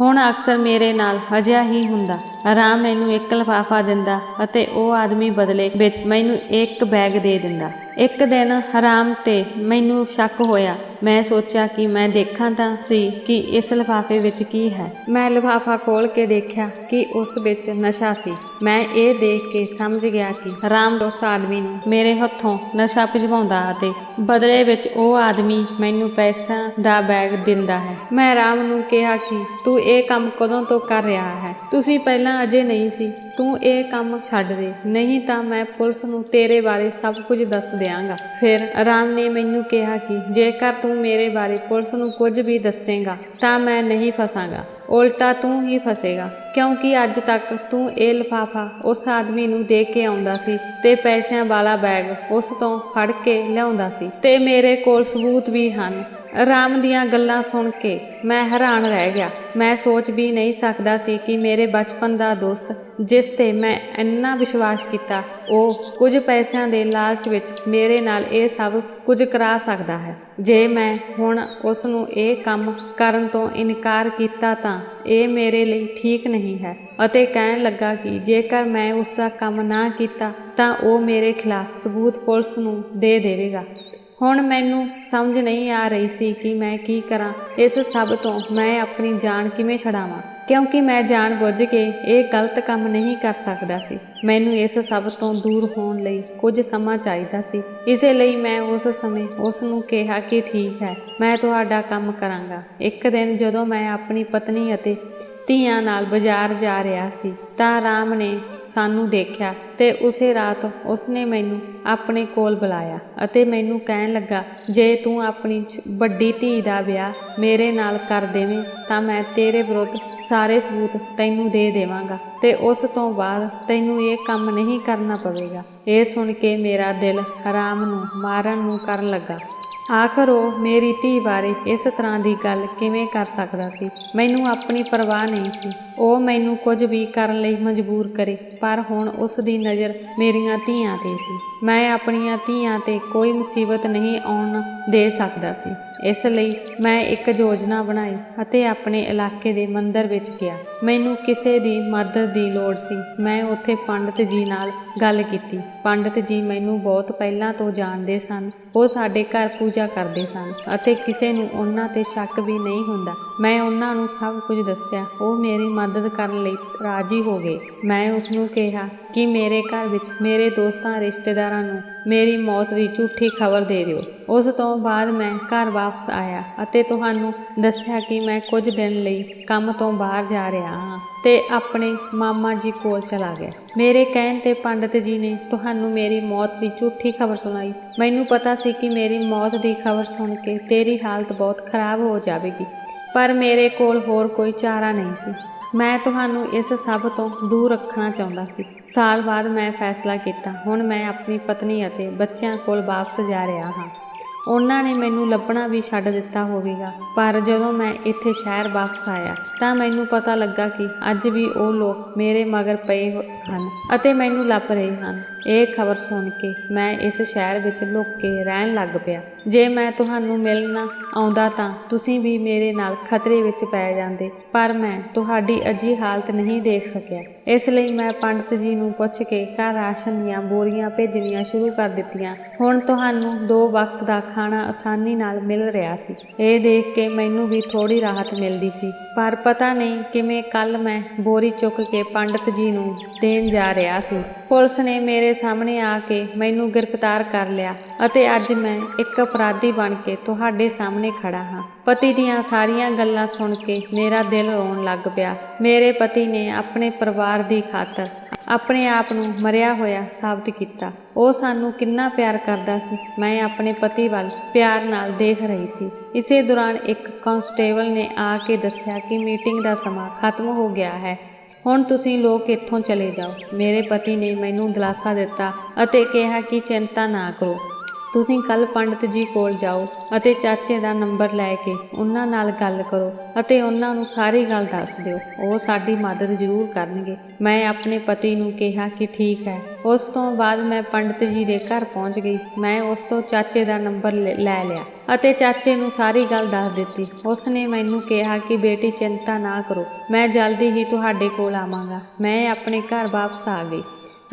ਹੁਣ ਅਕਸਰ ਮੇਰੇ ਨਾਲ ਅਜਿਹਾ ਹੀ ਹੁੰਦਾ। ਰਾਮ ਮੈਨੂੰ ਇੱਕ ਲਿਫਾਫਾ ਦਿੰਦਾ ਅਤੇ ਉਹ ਆਦਮੀ ਬਦਲੇ ਵਿੱਚ ਮੈਨੂੰ ਇੱਕ ਬੈਗ ਦੇ ਦਿੰਦਾ। ਇੱਕ ਦਿਨ ਰਾਮ ਤੇ ਮੈਨੂੰ ਸ਼ੱਕ ਹੋਇਆ। ਮੈਂ ਸੋਚਿਆ ਕਿ ਮੈਂ ਦੇਖਾਂ ਤਾਂ ਸੀ ਕਿ ਇਸ ਲਿਫਾਫੇ ਵਿੱਚ ਕੀ ਹੈ। ਮੈਂ ਲਿਫਾਫਾ ਖੋਲ੍ਹ ਕੇ ਦੇਖਿਆ ਕਿ ਉਸ ਵਿੱਚ ਨਸ਼ਾ ਸੀ। ਮੈਂ ਇਹ ਦੇਖ ਕੇ ਸਮਝ ਗਿਆ ਕਿ ਰਾਮ ਉਸ ਆਦਮੀ ਨੂੰ ਮੇਰੇ ਹੱਥੋਂ ਨਸ਼ਾ ਭਿਜਵਾਉਂਦਾ ਅਤੇ ਬਦਲੇ ਵਿੱਚ ਉਹ ਆਦਮੀ ਮੈਨੂੰ ਪੈਸਿਆਂ ਦਾ ਬੈਗ ਦਿੰਦਾ ਹੈ। ਮੈਂ ਰਾਮ ਨੂੰ ਕਿਹਾ ਕਿ ਤੂੰ ਇਹ ਕੰਮ ਕਦੋਂ ਤੋਂ ਕਰ ਰਿਹਾ ਹੈ? ਤੁਸੀਂ ਪਹਿਲਾਂ ਅਜੇ ਨਹੀਂ ਸੀ। ਤੂੰ ਇਹ ਕੰਮ ਛੱਡ ਦੇ, ਨਹੀਂ ਤਾਂ ਮੈਂ ਪੁਲਿਸ ਨੂੰ ਤੇਰੇ ਬਾਰੇ ਸਭ ਕੁਝ ਦੱਸ ਦਿਆਂਗਾ। ਫਿਰ ਰਾਮ ਨੇ ਮੈਨੂੰ ਕਿਹਾ ਕਿ ਜੇਕਰ ਤੂੰ ਮੇਰੇ ਬਾਰੇ ਪੁਲਿਸ ਨੂੰ ਕੁਝ ਵੀ ਦੱਸੇਗਾ ਤਾਂ ਮੈਂ ਨਹੀਂ ਫਸਾਂਗਾ, ਉਲਟਾ ਤੂੰ ਹੀ ਫਸੇਗਾ, ਕਿਉਂਕਿ ਅੱਜ ਤੱਕ ਤੂੰ ਇਹ ਲਿਫਾਫਾ ਉਸ ਆਦਮੀ ਨੂੰ ਦੇ ਕੇ ਆਉਂਦਾ ਸੀ ਤੇ ਪੈਸਿਆਂ ਵਾਲਾ ਬੈਗ ਉਸ ਤੋਂ ਫੜ ਕੇ ਲਿਆਉਂਦਾ ਸੀ ਤੇ ਮੇਰੇ ਕੋਲ ਸਬੂਤ ਵੀ ਹਨ। ਰਾਮ ਦੀਆਂ ਗੱਲਾਂ ਸੁਣ ਕੇ ਮੈਂ ਹੈਰਾਨ ਰਹਿ ਗਿਆ। ਮੈਂ ਸੋਚ ਵੀ ਨਹੀਂ ਸਕਦਾ ਸੀ ਕਿ ਮੇਰੇ ਬਚਪਨ ਦਾ ਦੋਸਤ, ਜਿਸ ਤੇ ਮੈਂ ਇੰਨਾ ਵਿਸ਼ਵਾਸ ਕੀਤਾ, ਉਹ ਕੁਝ ਪੈਸਿਆਂ ਦੇ ਲਾਲਚ ਵਿੱਚ ਮੇਰੇ ਨਾਲ ਇਹ ਸਭ ਕੁਝ ਕਰਾ ਸਕਦਾ ਹੈ। ਜੇ ਮੈਂ ਹੁਣ ਉਸ ਨੂੰ ਇਹ ਕੰਮ ਕਰਨ ਤੋਂ ਇਨਕਾਰ ਕੀਤਾ ਤਾਂ ਇਹ ਮੇਰੇ ਲਈ ਠੀਕ ਨਹੀਂ ਹੈ ਅਤੇ ਕਹਿਣ ਲੱਗਾ ਕਿ ਜੇਕਰ ਮੈਂ ਉਸ ਦਾ ਕੰਮ ਨਾ ਕੀਤਾ ਤਾਂ ਉਹ ਮੇਰੇ ਖਿਲਾਫ ਸਬੂਤ ਪੁਲਿਸ ਨੂੰ ਦੇ ਦੇਵੇਗਾ। ਹੁਣ ਮੈਨੂੰ ਸਮਝ ਨਹੀਂ ਆ ਰਹੀ ਸੀ ਕਿ ਮੈਂ ਕੀ ਕਰਾਂ। ਇਸ ਸਭ ਤੋਂ ਮੈਂ ਆਪਣੀ ਜਾਨ ਕਿਵੇਂ ਛਡਾਵਾਂ। क्योंकि मैं जानबुੱਝ के ਇਹ ਗਲਤ ਕੰਮ ਨਹੀਂ ਕਰ ਸਕਦਾ ਸੀ। ਮੈਨੂੰ ਇਸ ਸਭ ਤੋਂ ਦੂਰ ਹੋਣ ਲਈ ਕੁਝ ਸਮਾਂ ਚਾਹੀਦਾ ਸੀ। ਇਸੇ ਲਈ ਮੈਂ ਉਸ ਸਮੇਂ ਉਸ ਨੂੰ ਕਿਹਾ ਕਿ ਠੀਕ ਹੈ, ਮੈਂ ਤੁਹਾਡਾ ਕੰਮ ਕਰਾਂਗਾ। ਇੱਕ ਦਿਨ ਜਦੋਂ ਮੈਂ ਆਪਣੀ ਪਤਨੀ ਅਤੇ ਧੀਆਂ ਨਾਲ ਬਾਜ਼ਾਰ ਜਾ ਰਿਹਾ ਸੀ ਤਾਂ ਰਾਮ ਨੇ ਸਾਨੂੰ ਦੇਖਿਆ ਤੇ ਉਸੇ ਰਾਤ ਉਸਨੇ ਮੈਨੂੰ ਆਪਣੇ ਕੋਲ ਬੁਲਾਇਆ ਅਤੇ ਮੈਨੂੰ ਕਹਿਣ ਲੱਗਾ, ਜੇ ਤੂੰ ਆਪਣੀ ਵੱਡੀ ਧੀ ਦਾ ਵਿਆਹ ਮੇਰੇ ਨਾਲ ਕਰ ਦੇਵੇਂ ਤਾਂ ਮੈਂ ਤੇਰੇ ਵਿਰੁੱਧ ਸਾਰੇ ਸਬੂਤ ਤੈਨੂੰ ਦੇ ਦੇਵਾਂਗਾ ਤੇ ਉਸ ਤੋਂ ਬਾਅਦ ਤੈਨੂੰ ਇਹ ਕੰਮ ਨਹੀਂ ਕਰਨਾ ਪਵੇਗਾ। ਇਹ ਸੁਣ ਕੇ ਮੇਰਾ ਦਿਲ ਰਾਮ ਨੂੰ ਮਾਰਨ ਨੂੰ ਕਰਨ ਲੱਗਾ। ਆਖਰ ਉਹ ਮੇਰੀ ਧੀ ਬਾਰੇ ਇਸ ਤਰ੍ਹਾਂ ਦੀ ਗੱਲ ਕਿਵੇਂ ਕਰ ਸਕਦਾ ਸੀ? ਮੈਨੂੰ ਆਪਣੀ ਪਰਵਾਹ ਨਹੀਂ ਸੀ। ਉਹ ਮੈਨੂੰ ਕੁਝ ਵੀ ਕਰਨ ਲਈ ਮਜਬੂਰ ਕਰੇ, ਪਰ ਹੁਣ ਉਸ ਦੀ ਨਜ਼ਰ ਮੇਰੀਆਂ ਧੀਆਂ 'ਤੇ ਸੀ। ਮੈਂ ਆਪਣੀਆਂ ਧੀਆਂ 'ਤੇ ਕੋਈ ਮੁਸੀਬਤ ਨਹੀਂ ਆਉਣ ਦੇ ਸਕਦਾ ਸੀ। ਇਸ ਲਈ ਮੈਂ ਇੱਕ ਯੋਜਨਾ ਬਣਾਈ ਅਤੇ ਆਪਣੇ ਇਲਾਕੇ ਦੇ ਮੰਦਰ ਵਿੱਚ ਗਿਆ। ਮੈਨੂੰ ਕਿਸੇ ਦੀ ਮਦਦ ਦੀ ਲੋੜ ਸੀ। ਮੈਂ ਉੱਥੇ ਪੰਡਤ ਜੀ ਨਾਲ ਗੱਲ ਕੀਤੀ। ਪੰਡਤ ਜੀ ਮੈਨੂੰ ਬਹੁਤ ਪਹਿਲਾਂ ਤੋਂ ਜਾਣਦੇ ਸਨ। ਉਹ ਸਾਡੇ ਘਰ ਪੂਜਾ ਕਰਦੇ ਸਨ ਅਤੇ ਕਿਸੇ ਨੂੰ ਉਹਨਾਂ 'ਤੇ ਸ਼ੱਕ ਵੀ ਨਹੀਂ ਹੁੰਦਾ। ਮੈਂ ਉਹਨਾਂ ਨੂੰ ਸਭ ਕੁਝ ਦੱਸਿਆ। ਉਹ ਮੇਰੀ ਮਦਦ ਕਰਨ ਲਈ ਰਾਜ਼ੀ ਹੋ ਗਏ। ਮੈਂ ਉਸ ਨੂੰ ਕਿਹਾ ਕਿ ਮੇਰੇ ਘਰ ਵਿੱਚ ਮੇਰੇ ਦੋਸਤਾਂ ਰਿਸ਼ਤੇਦਾਰਾਂ ਨੂੰ ਮੇਰੀ ਮੌਤ ਦੀ ਝੂਠੀ ਖਬਰ ਦੇ ਦਿਓ। ਉਸ ਤੋਂ ਬਾਅਦ ਮੈਂ ਘਰ ਵਾਪਸ ਆਇਆ ਅਤੇ ਤੁਹਾਨੂੰ ਦੱਸਿਆ ਕਿ ਮੈਂ ਕੁਝ ਦਿਨ ਲਈ ਕੰਮ ਤੋਂ ਬਾਹਰ ਜਾ ਰਿਹਾ ਹਾਂ ਤੇ ਆਪਣੇ ਮਾਮਾ ਜੀ ਕੋਲ ਚਲਾ ਗਿਆ। ਮੇਰੇ ਕਹਿਣ ਤੇ ਪੰਡਤ ਜੀ ਨੇ ਤੁਹਾਨੂੰ ਮੇਰੀ ਮੌਤ ਦੀ ਝੂਠੀ ਖਬਰ ਸੁਣਾਈ। ਮੈਨੂੰ ਪਤਾ ਸੀ ਕਿ ਮੇਰੀ ਮੌਤ ਦੀ ਖਬਰ ਸੁਣ ਕੇ ਤੇਰੀ ਹਾਲਤ ਬਹੁਤ ਖਰਾਬ ਹੋ ਜਾਵੇਗੀ, ਪਰ ਮੇਰੇ ਕੋਲ ਹੋਰ ਕੋਈ ਚਾਰਾ ਨਹੀਂ ਸੀ। ਮੈਂ ਤੁਹਾਨੂੰ ਇਸ ਸਭ ਤੋਂ ਦੂਰ ਰੱਖਣਾ ਚਾਹੁੰਦਾ ਸੀ। ਸਾਲ ਬਾਅਦ ਮੈਂ ਫੈਸਲਾ ਕੀਤਾ, ਹੁਣ ਮੈਂ ਆਪਣੀ ਪਤਨੀ ਅਤੇ ਬੱਚਿਆਂ ਕੋਲ ਵਾਪਸ ਜਾ ਰਿਹਾ ਹਾਂ। ਉਹਨਾਂ ਨੇ ਮੈਨੂੰ ਲੱਭਣਾ ਵੀ ਛੱਡ ਦਿੱਤਾ ਹੋਵੇਗਾ, ਪਰ ਜਦੋਂ ਮੈਂ ਇੱਥੇ ਸ਼ਹਿਰ ਵਾਪਸ ਆਇਆ ਤਾਂ ਮੈਨੂੰ ਪਤਾ ਲੱਗਾ ਕਿ ਅੱਜ ਵੀ ਉਹ ਲੋਕ ਮੇਰੇ ਮਗਰ ਪਏ ਹਨ ਅਤੇ ਮੈਨੂੰ ਲੱਭ ਰਹੇ ਹਨ। ਇਹ ਖਬਰ ਸੁਣ ਕੇ ਮੈਂ ਇਸ ਸ਼ਹਿਰ ਵਿੱਚ ਲੁੱਕ ਕੇ ਰਹਿਣ ਲੱਗ ਪਿਆ। ਜੇ ਮੈਂ ਤੁਹਾਨੂੰ ਮਿਲਣਾ ਆਉਂਦਾ ਤਾਂ ਤੁਸੀਂ ਵੀ ਮੇਰੇ ਨਾਲ ਖਤਰੇ ਵਿੱਚ ਪੈ ਜਾਂਦੇ, ਪਰ ਮੈਂ ਤੁਹਾਡੀ ਅਜਿਹੀ ਹਾਲਤ ਨਹੀਂ ਦੇਖ ਸਕਿਆ। ਇਸ ਲਈ ਮੈਂ ਪੰਡਤ ਜੀ ਨੂੰ ਪੁੱਛ ਕੇ ਘਰ ਰਾਸ਼ਨ ਦੀਆਂ ਬੋਰੀਆਂ ਭੇਜਣੀਆਂ ਸ਼ੁਰੂ ਕਰ ਦਿੱਤੀਆਂ। ਹੁਣ ਤੁਹਾਨੂੰ 2 ਵਕਤ ਦਾ ਖਾਣਾ ਆਸਾਨੀ ਨਾਲ ਮਿਲ ਰਿਹਾ ਸੀ। ਇਹ ਦੇਖ ਕੇ ਮੈਨੂੰ ਵੀ ਥੋੜੀ ਰਾਹਤ ਮਿਲਦੀ ਸੀ, ਪਰ ਪਤਾ ਨਹੀਂ ਕਿਵੇਂ ਕੱਲ ਮੈਂ ਬੋਰੀ ਚੁੱਕ ਕੇ ਪੰਡਤ ਜੀ ਨੂੰ ਦੇਣ ਜਾ ਰਿਹਾ ਸੀ। ਪੁਲਿਸ ਨੇ ਮੇਰੇ ਸਾਹਮਣੇ ਆ ਕੇ ਮੈਨੂੰ ਗ੍ਰਿਫਤਾਰ ਕਰ ਲਿਆ ਅਤੇ ਅੱਜ ਮੈਂ ਇੱਕ ਅਪਰਾਧੀ ਬਣ ਕੇ ਤੁਹਾਡੇ ਸਾਹਮਣੇ ਖੜਾ ਹਾਂ। ਪਤੀ ਦੀਆਂ ਸਾਰੀਆਂ ਗੱਲਾਂ ਸੁਣ ਕੇ ਮੇਰਾ ਦਿਲ ਰੋਣ ਲੱਗ ਪਿਆ। ਮੇਰੇ ਪਤੀ ਨੇ ਆਪਣੇ ਪਰਿਵਾਰ ਦੀ ਖਾਤਰ ਆਪਣੇ ਆਪ ਨੂੰ ਮਰਿਆ ਹੋਇਆ ਸਾਬਤ ਕੀਤਾ। ਉਹ ਸਾਨੂੰ ਕਿੰਨਾ ਪਿਆਰ ਕਰਦਾ ਸੀ। ਮੈਂ ਆਪਣੇ ਪਤੀ ਵੱਲ ਪਿਆਰ ਨਾਲ ਦੇਖ ਰਹੀ ਸੀ। ਇਸੇ ਦੌਰਾਨ ਇੱਕ ਕਾਂਸਟੇਬਲ ਨੇ ਆ ਕੇ ਦੱਸਿਆ ਕਿ ਮੀਟਿੰਗ ਦਾ ਸਮਾਂ ਖਤਮ ਹੋ ਗਿਆ ਹੈ, ਹੁਣ ਤੁਸੀਂ ਲੋਕ ਇੱਥੋਂ ਚਲੇ ਜਾਓ। ਮੇਰੇ ਪਤੀ ਨੇ ਮੈਨੂੰ ਦਿਲਾਸਾ ਦਿੱਤਾ ਅਤੇ ਕਿਹਾ ਕਿ ਚਿੰਤਾ ਨਾ ਕਰੋ, ਤੁਸੀਂ ਕੱਲ ਪੰਡਤ ਜੀ ਕੋਲ ਜਾਓ ਅਤੇ ਚਾਚੇ ਦਾ ਨੰਬਰ ਲੈ ਕੇ ਉਹਨਾਂ ਨਾਲ ਗੱਲ ਕਰੋ ਅਤੇ ਉਹਨਾਂ ਨੂੰ ਸਾਰੀ ਗੱਲ ਦੱਸ ਦਿਓ। ਉਹ ਸਾਡੀ ਮਦਦ ਜ਼ਰੂਰ ਕਰਨਗੇ। ਮੈਂ ਆਪਣੇ ਪਤੀ ਨੂੰ ਕਿਹਾ ਕਿ ਠੀਕ ਹੈ। ਉਸ ਤੋਂ ਬਾਅਦ ਮੈਂ ਪੰਡਤ ਜੀ ਦੇ ਘਰ ਪਹੁੰਚ ਗਈ। ਮੈਂ ਉਸ ਤੋਂ ਚਾਚੇ ਦਾ ਨੰਬਰ ਲੈ ਲਿਆ ਅਤੇ ਚਾਚੇ ਨੂੰ ਸਾਰੀ ਗੱਲ ਦੱਸ ਦਿੱਤੀ। ਉਸ ਨੇ ਮੈਨੂੰ ਕਿਹਾ ਕਿ ਬੇਟੀ ਚਿੰਤਾ ਨਾ ਕਰੋ, ਮੈਂ ਜਲਦੀ ਹੀ ਤੁਹਾਡੇ ਕੋਲ ਆਵਾਂਗਾ। ਮੈਂ ਆਪਣੇ ਘਰ ਵਾਪਸ ਆ ਗਈ।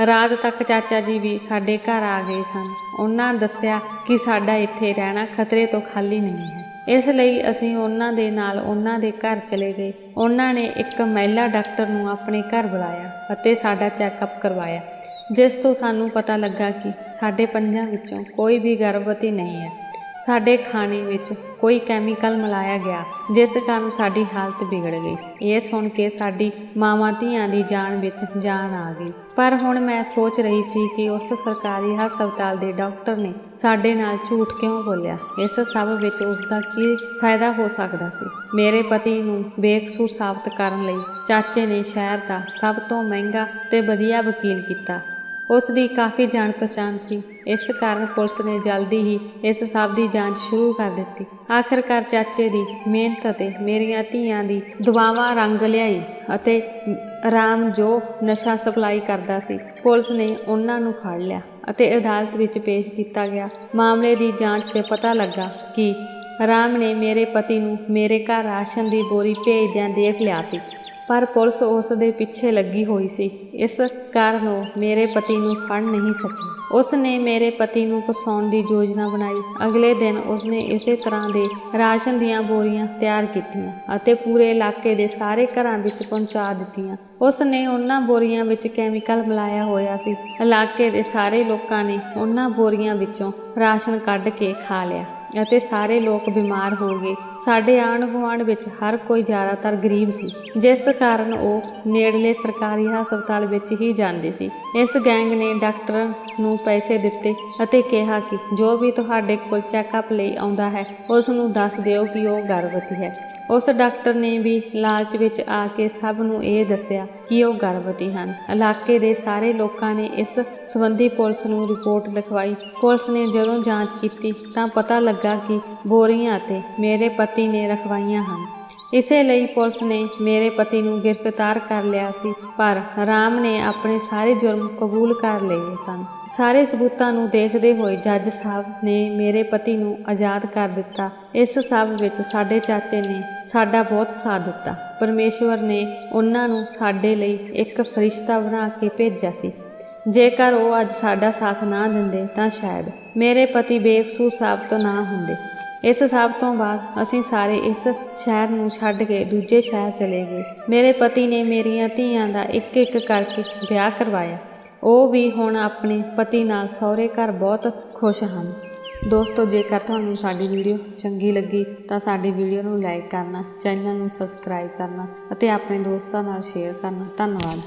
ਰਾਤ ਤੱਕ ਚਾਚਾ ਜੀ ਵੀ ਸਾਡੇ ਘਰ ਆ ਗਏ ਸਨ। ਉਹਨਾਂ ਦੱਸਿਆ ਕਿ ਸਾਡਾ ਇੱਥੇ ਰਹਿਣਾ ਖਤਰੇ ਤੋਂ ਖਾਲੀ ਨਹੀਂ ਹੈ, ਇਸ ਲਈ ਅਸੀਂ ਉਹਨਾਂ ਦੇ ਨਾਲ ਉਹਨਾਂ ਦੇ ਘਰ ਚਲੇ ਗਏ। ਉਹਨਾਂ ਨੇ ਇੱਕ ਮਹਿਲਾ ਡਾਕਟਰ ਨੂੰ ਆਪਣੇ ਘਰ ਬੁਲਾਇਆ ਅਤੇ ਸਾਡਾ ਚੈੱਕਅਪ ਕਰਵਾਇਆ, ਜਿਸ ਤੋਂ ਸਾਨੂੰ ਪਤਾ ਲੱਗਾ ਕਿ ਸਾਡੇ 5 ਵਿੱਚੋਂ ਕੋਈ ਵੀ ਗਰਭਵਤੀ ਨਹੀਂ ਹੈ। ਸਾਡੇ ਖਾਣੇ ਵਿੱਚ ਕੋਈ ਕੈਮੀਕਲ ਮਿਲਾਇਆ ਗਿਆ, ਜਿਸ ਕਾਰਨ ਸਾਡੀ ਹਾਲਤ ਵਿਗੜ ਗਈ। ਇਹ ਸੁਣ ਕੇ ਸਾਡੀ ਮਾਵਾਂ ਧੀਆਂ ਦੀ ਜਾਨ ਵਿੱਚ ਜਾਨ ਆ ਗਈ। ਪਰ ਹੁਣ ਮੈਂ ਸੋਚ ਰਹੀ ਸੀ ਕਿ ਉਸ ਸਰਕਾਰੀ ਹਸਪਤਾਲ ਦੇ ਡਾਕਟਰ ਨੇ ਸਾਡੇ ਨਾਲ ਝੂਠ ਕਿਉਂ ਬੋਲਿਆ। ਇਸ ਸਭ ਵਿੱਚ ਉਸ ਦਾ ਕੀ ਫਾਇਦਾ ਹੋ ਸਕਦਾ ਸੀ। ਮੇਰੇ ਪਤੀ ਨੂੰ ਬੇਕਸੂਰ ਸਾਬਤ ਕਰਨ ਲਈ ਚਾਚੇ ਨੇ ਸ਼ਹਿਰ ਦਾ ਸਭ ਤੋਂ ਮਹਿੰਗਾ ਤੇ ਵਧੀਆ ਵਕੀਲ ਕੀਤਾ। ਉਸ ਦੀ ਕਾਫੀ ਜਾਣ ਪਛਾਣ ਸੀ, ਇਸ ਕਾਰਨ ਪੁਲਿਸ ਨੇ ਜਲਦੀ ਹੀ ਇਸ ਸਭ ਦੀ ਜਾਂਚ ਸ਼ੁਰੂ ਕਰ ਦਿੱਤੀ। ਆਖਰਕਾਰ ਚਾਚੇ ਦੀ ਮਿਹਨਤ ਅਤੇ ਮੇਰੀਆਂ ਧੀਆਂ ਦੀ ਦੁਆਵਾਂ ਰੰਗ ਲਿਆਈ ਅਤੇ ਰਾਮ ਜੋ ਨਸ਼ਾ ਸਪਲਾਈ ਕਰਦਾ ਸੀ, ਪੁਲਿਸ ਨੇ ਉਹਨਾਂ ਨੂੰ ਫੜ ਲਿਆ ਅਤੇ ਅਦਾਲਤ ਵਿੱਚ ਪੇਸ਼ ਕੀਤਾ ਗਿਆ। ਮਾਮਲੇ ਦੀ ਜਾਂਚ 'ਚ ਪਤਾ ਲੱਗਾ ਕਿ ਰਾਮ ਨੇ ਮੇਰੇ ਪਤੀ ਨੂੰ ਮੇਰੇ ਘਰ ਰਾਸ਼ਨ ਦੀ ਬੋਰੀ ਭੇਜਦਿਆਂ ਦੇਖ ਲਿਆ ਸੀ। ਪਰ ਪੁਲਿਸ ਉਸ ਦੇ ਪਿੱਛੇ ਲੱਗੀ ਹੋਈ ਸੀ। ਇਸ ਕਾਰਨ ਉਹ ਮੇਰੇ ਪਤੀ ਨੂੰ ਫੜ ਨਹੀਂ ਸਕੀ। ਉਸ ਨੇ ਮੇਰੇ ਪਤੀ ਨੂੰ ਫਸਾਉਣ ਦੀ ਯੋਜਨਾ ਬਣਾਈ। ਅਗਲੇ ਦਿਨ ਉਸਨੇ ਇਸੇ ਤਰ੍ਹਾਂ ਦੇ ਰਾਸ਼ਨ ਦੀਆਂ ਬੋਰੀਆਂ ਤਿਆਰ ਕੀਤੀਆਂ ਅਤੇ ਪੂਰੇ ਇਲਾਕੇ ਦੇ ਸਾਰੇ ਘਰਾਂ ਵਿੱਚ ਪਹੁੰਚਾ ਦਿੱਤੀਆਂ। ਉਸ ਨੇ ਉਹਨਾਂ ਬੋਰੀਆਂ ਵਿੱਚ ਕੈਮੀਕਲ ਮਿਲਾਇਆ ਹੋਇਆ ਸੀ। ਇਲਾਕੇ ਦੇ ਸਾਰੇ ਲੋਕਾਂ ਨੇ ਉਹਨਾਂ ਬੋਰੀਆਂ ਵਿੱਚੋਂ ਰਾਸ਼ਨ ਕੱਢ ਕੇ ਖਾ ਲਿਆ ਅਤੇ ਸਾਰੇ ਲੋਕ ਬਿਮਾਰ ਹੋ ਗਏ। ਸਾਡੇ ਆਂਢ ਗੁਆਂਢ ਵਿੱਚ ਹਰ ਕੋਈ ਜ਼ਿਆਦਾਤਰ ਗਰੀਬ ਸੀ, ਜਿਸ ਕਾਰਨ ਉਹ ਨੇੜਲੇ ਸਰਕਾਰੀ ਹਸਪਤਾਲ ਵਿੱਚ ਹੀ ਜਾਂਦੇ ਸੀ। ਇਸ ਗੈਂਗ ਨੇ ਡਾਕਟਰ ਨੂੰ ਪੈਸੇ ਦਿੱਤੇ ਅਤੇ ਕਿਹਾ ਕਿ ਜੋ ਵੀ ਤੁਹਾਡੇ ਕੋਲ ਚੈੱਕਅਪ ਲਈ ਆਉਂਦਾ ਹੈ ਉਸ ਨੂੰ ਦੱਸ ਦਿਓ ਕਿ ਉਹ ਗਰਭਵਤੀ ਹੈ। ਉਸ ਡਾਕਟਰ ਨੇ ਵੀ ਲਾਲਚ ਵਿੱਚ ਆ ਕੇ ਸਭ ਨੂੰ ਇਹ ਦੱਸਿਆ ਕਿ ਉਹ ਗਰਭਵਤੀ ਹਨ। ਇਲਾਕੇ ਦੇ ਸਾਰੇ ਲੋਕਾਂ ਨੇ ਇਸ ਸੰਬੰਧੀ ਪੁਲਿਸ ਨੂੰ ਰਿਪੋਰਟ ਲਿਖਵਾਈ। ਪੁਲਿਸ ਨੇ ਜਦੋਂ ਜਾਂਚ ਕੀਤੀ ਤਾਂ ਪਤਾ ਲੱਗਾ ਕਿ ਬੋਰੀਆਂ ਅਤੇ ਮੇਰੇ ਪਤੀ ਨੇ ਰਖਵਾਈਆਂ ਹਨ। ਇਸੇ ਲਈ ਪੁਲਿਸ ਨੇ ਮੇਰੇ ਪਤੀ ਨੂੰ ਗ੍ਰਿਫਤਾਰ ਕਰ ਲਿਆ ਸੀ, ਪਰ ਰਾਮ ਨੇ ਆਪਣੇ ਸਾਰੇ ਜੁਰਮ ਕਬੂਲ ਕਰ ਲਏ ਸਨ। ਸਾਰੇ ਸਬੂਤਾਂ ਨੂੰ ਦੇਖਦੇ ਹੋਏ ਜੱਜ ਸਾਹਿਬ ਨੇ ਮੇਰੇ ਪਤੀ ਨੂੰ ਆਜ਼ਾਦ ਕਰ ਦਿੱਤਾ। ਇਸ ਸਭ ਵਿੱਚ ਸਾਡੇ ਚਾਚੇ ਨੇ ਸਾਡਾ ਬਹੁਤ ਸਾਥ ਦਿੱਤਾ। ਪਰਮੇਸ਼ਵਰ ਨੇ ਉਹਨਾਂ ਨੂੰ ਸਾਡੇ ਲਈ ਇੱਕ ਫਰਿਸ਼ਤਾ ਬਣਾ ਕੇ ਭੇਜਿਆ ਸੀ। ਜੇਕਰ ਉਹ ਅੱਜ ਸਾਡਾ ਸਾਥ ਨਾ ਦਿੰਦੇ ਤਾਂ ਸ਼ਾਇਦ ਮੇਰੇ ਪਤੀ ਬੇਕਸੂਰ ਸਾਬਤ ਨਾ ਹੁੰਦੇ। ਇਸ ਸਭ ਤੋਂ ਬਾਅਦ ਅਸੀਂ ਸਾਰੇ ਇਸ ਸ਼ਹਿਰ ਨੂੰ ਛੱਡ ਕੇ ਦੂਜੇ ਸ਼ਹਿਰ ਚਲੇ ਗਏ। ਮੇਰੇ ਪਤੀ ਨੇ ਮੇਰੀਆਂ ਧੀਆਂ ਦਾ ਇੱਕ ਇੱਕ ਕਰਕੇ ਵਿਆਹ ਕਰਵਾਇਆ। ਉਹ ਵੀ ਹੁਣ ਆਪਣੇ ਪਤੀ ਨਾਲ ਸਹੁਰੇ ਘਰ ਬਹੁਤ ਖੁਸ਼ ਹਨ। ਦੋਸਤੋ, ਜੇਕਰ ਤੁਹਾਨੂੰ ਸਾਡੀ ਵੀਡੀਓ ਚੰਗੀ ਲੱਗੀ ਤਾਂ ਸਾਡੀ ਵੀਡੀਓ ਨੂੰ ਲਾਈਕ ਕਰਨਾ, ਚੈਨਲ ਨੂੰ ਸਬਸਕ੍ਰਾਈਬ ਕਰਨਾ ਅਤੇ ਆਪਣੇ ਦੋਸਤਾਂ ਨਾਲ ਸ਼ੇਅਰ ਕਰਨਾ। ਧੰਨਵਾਦ।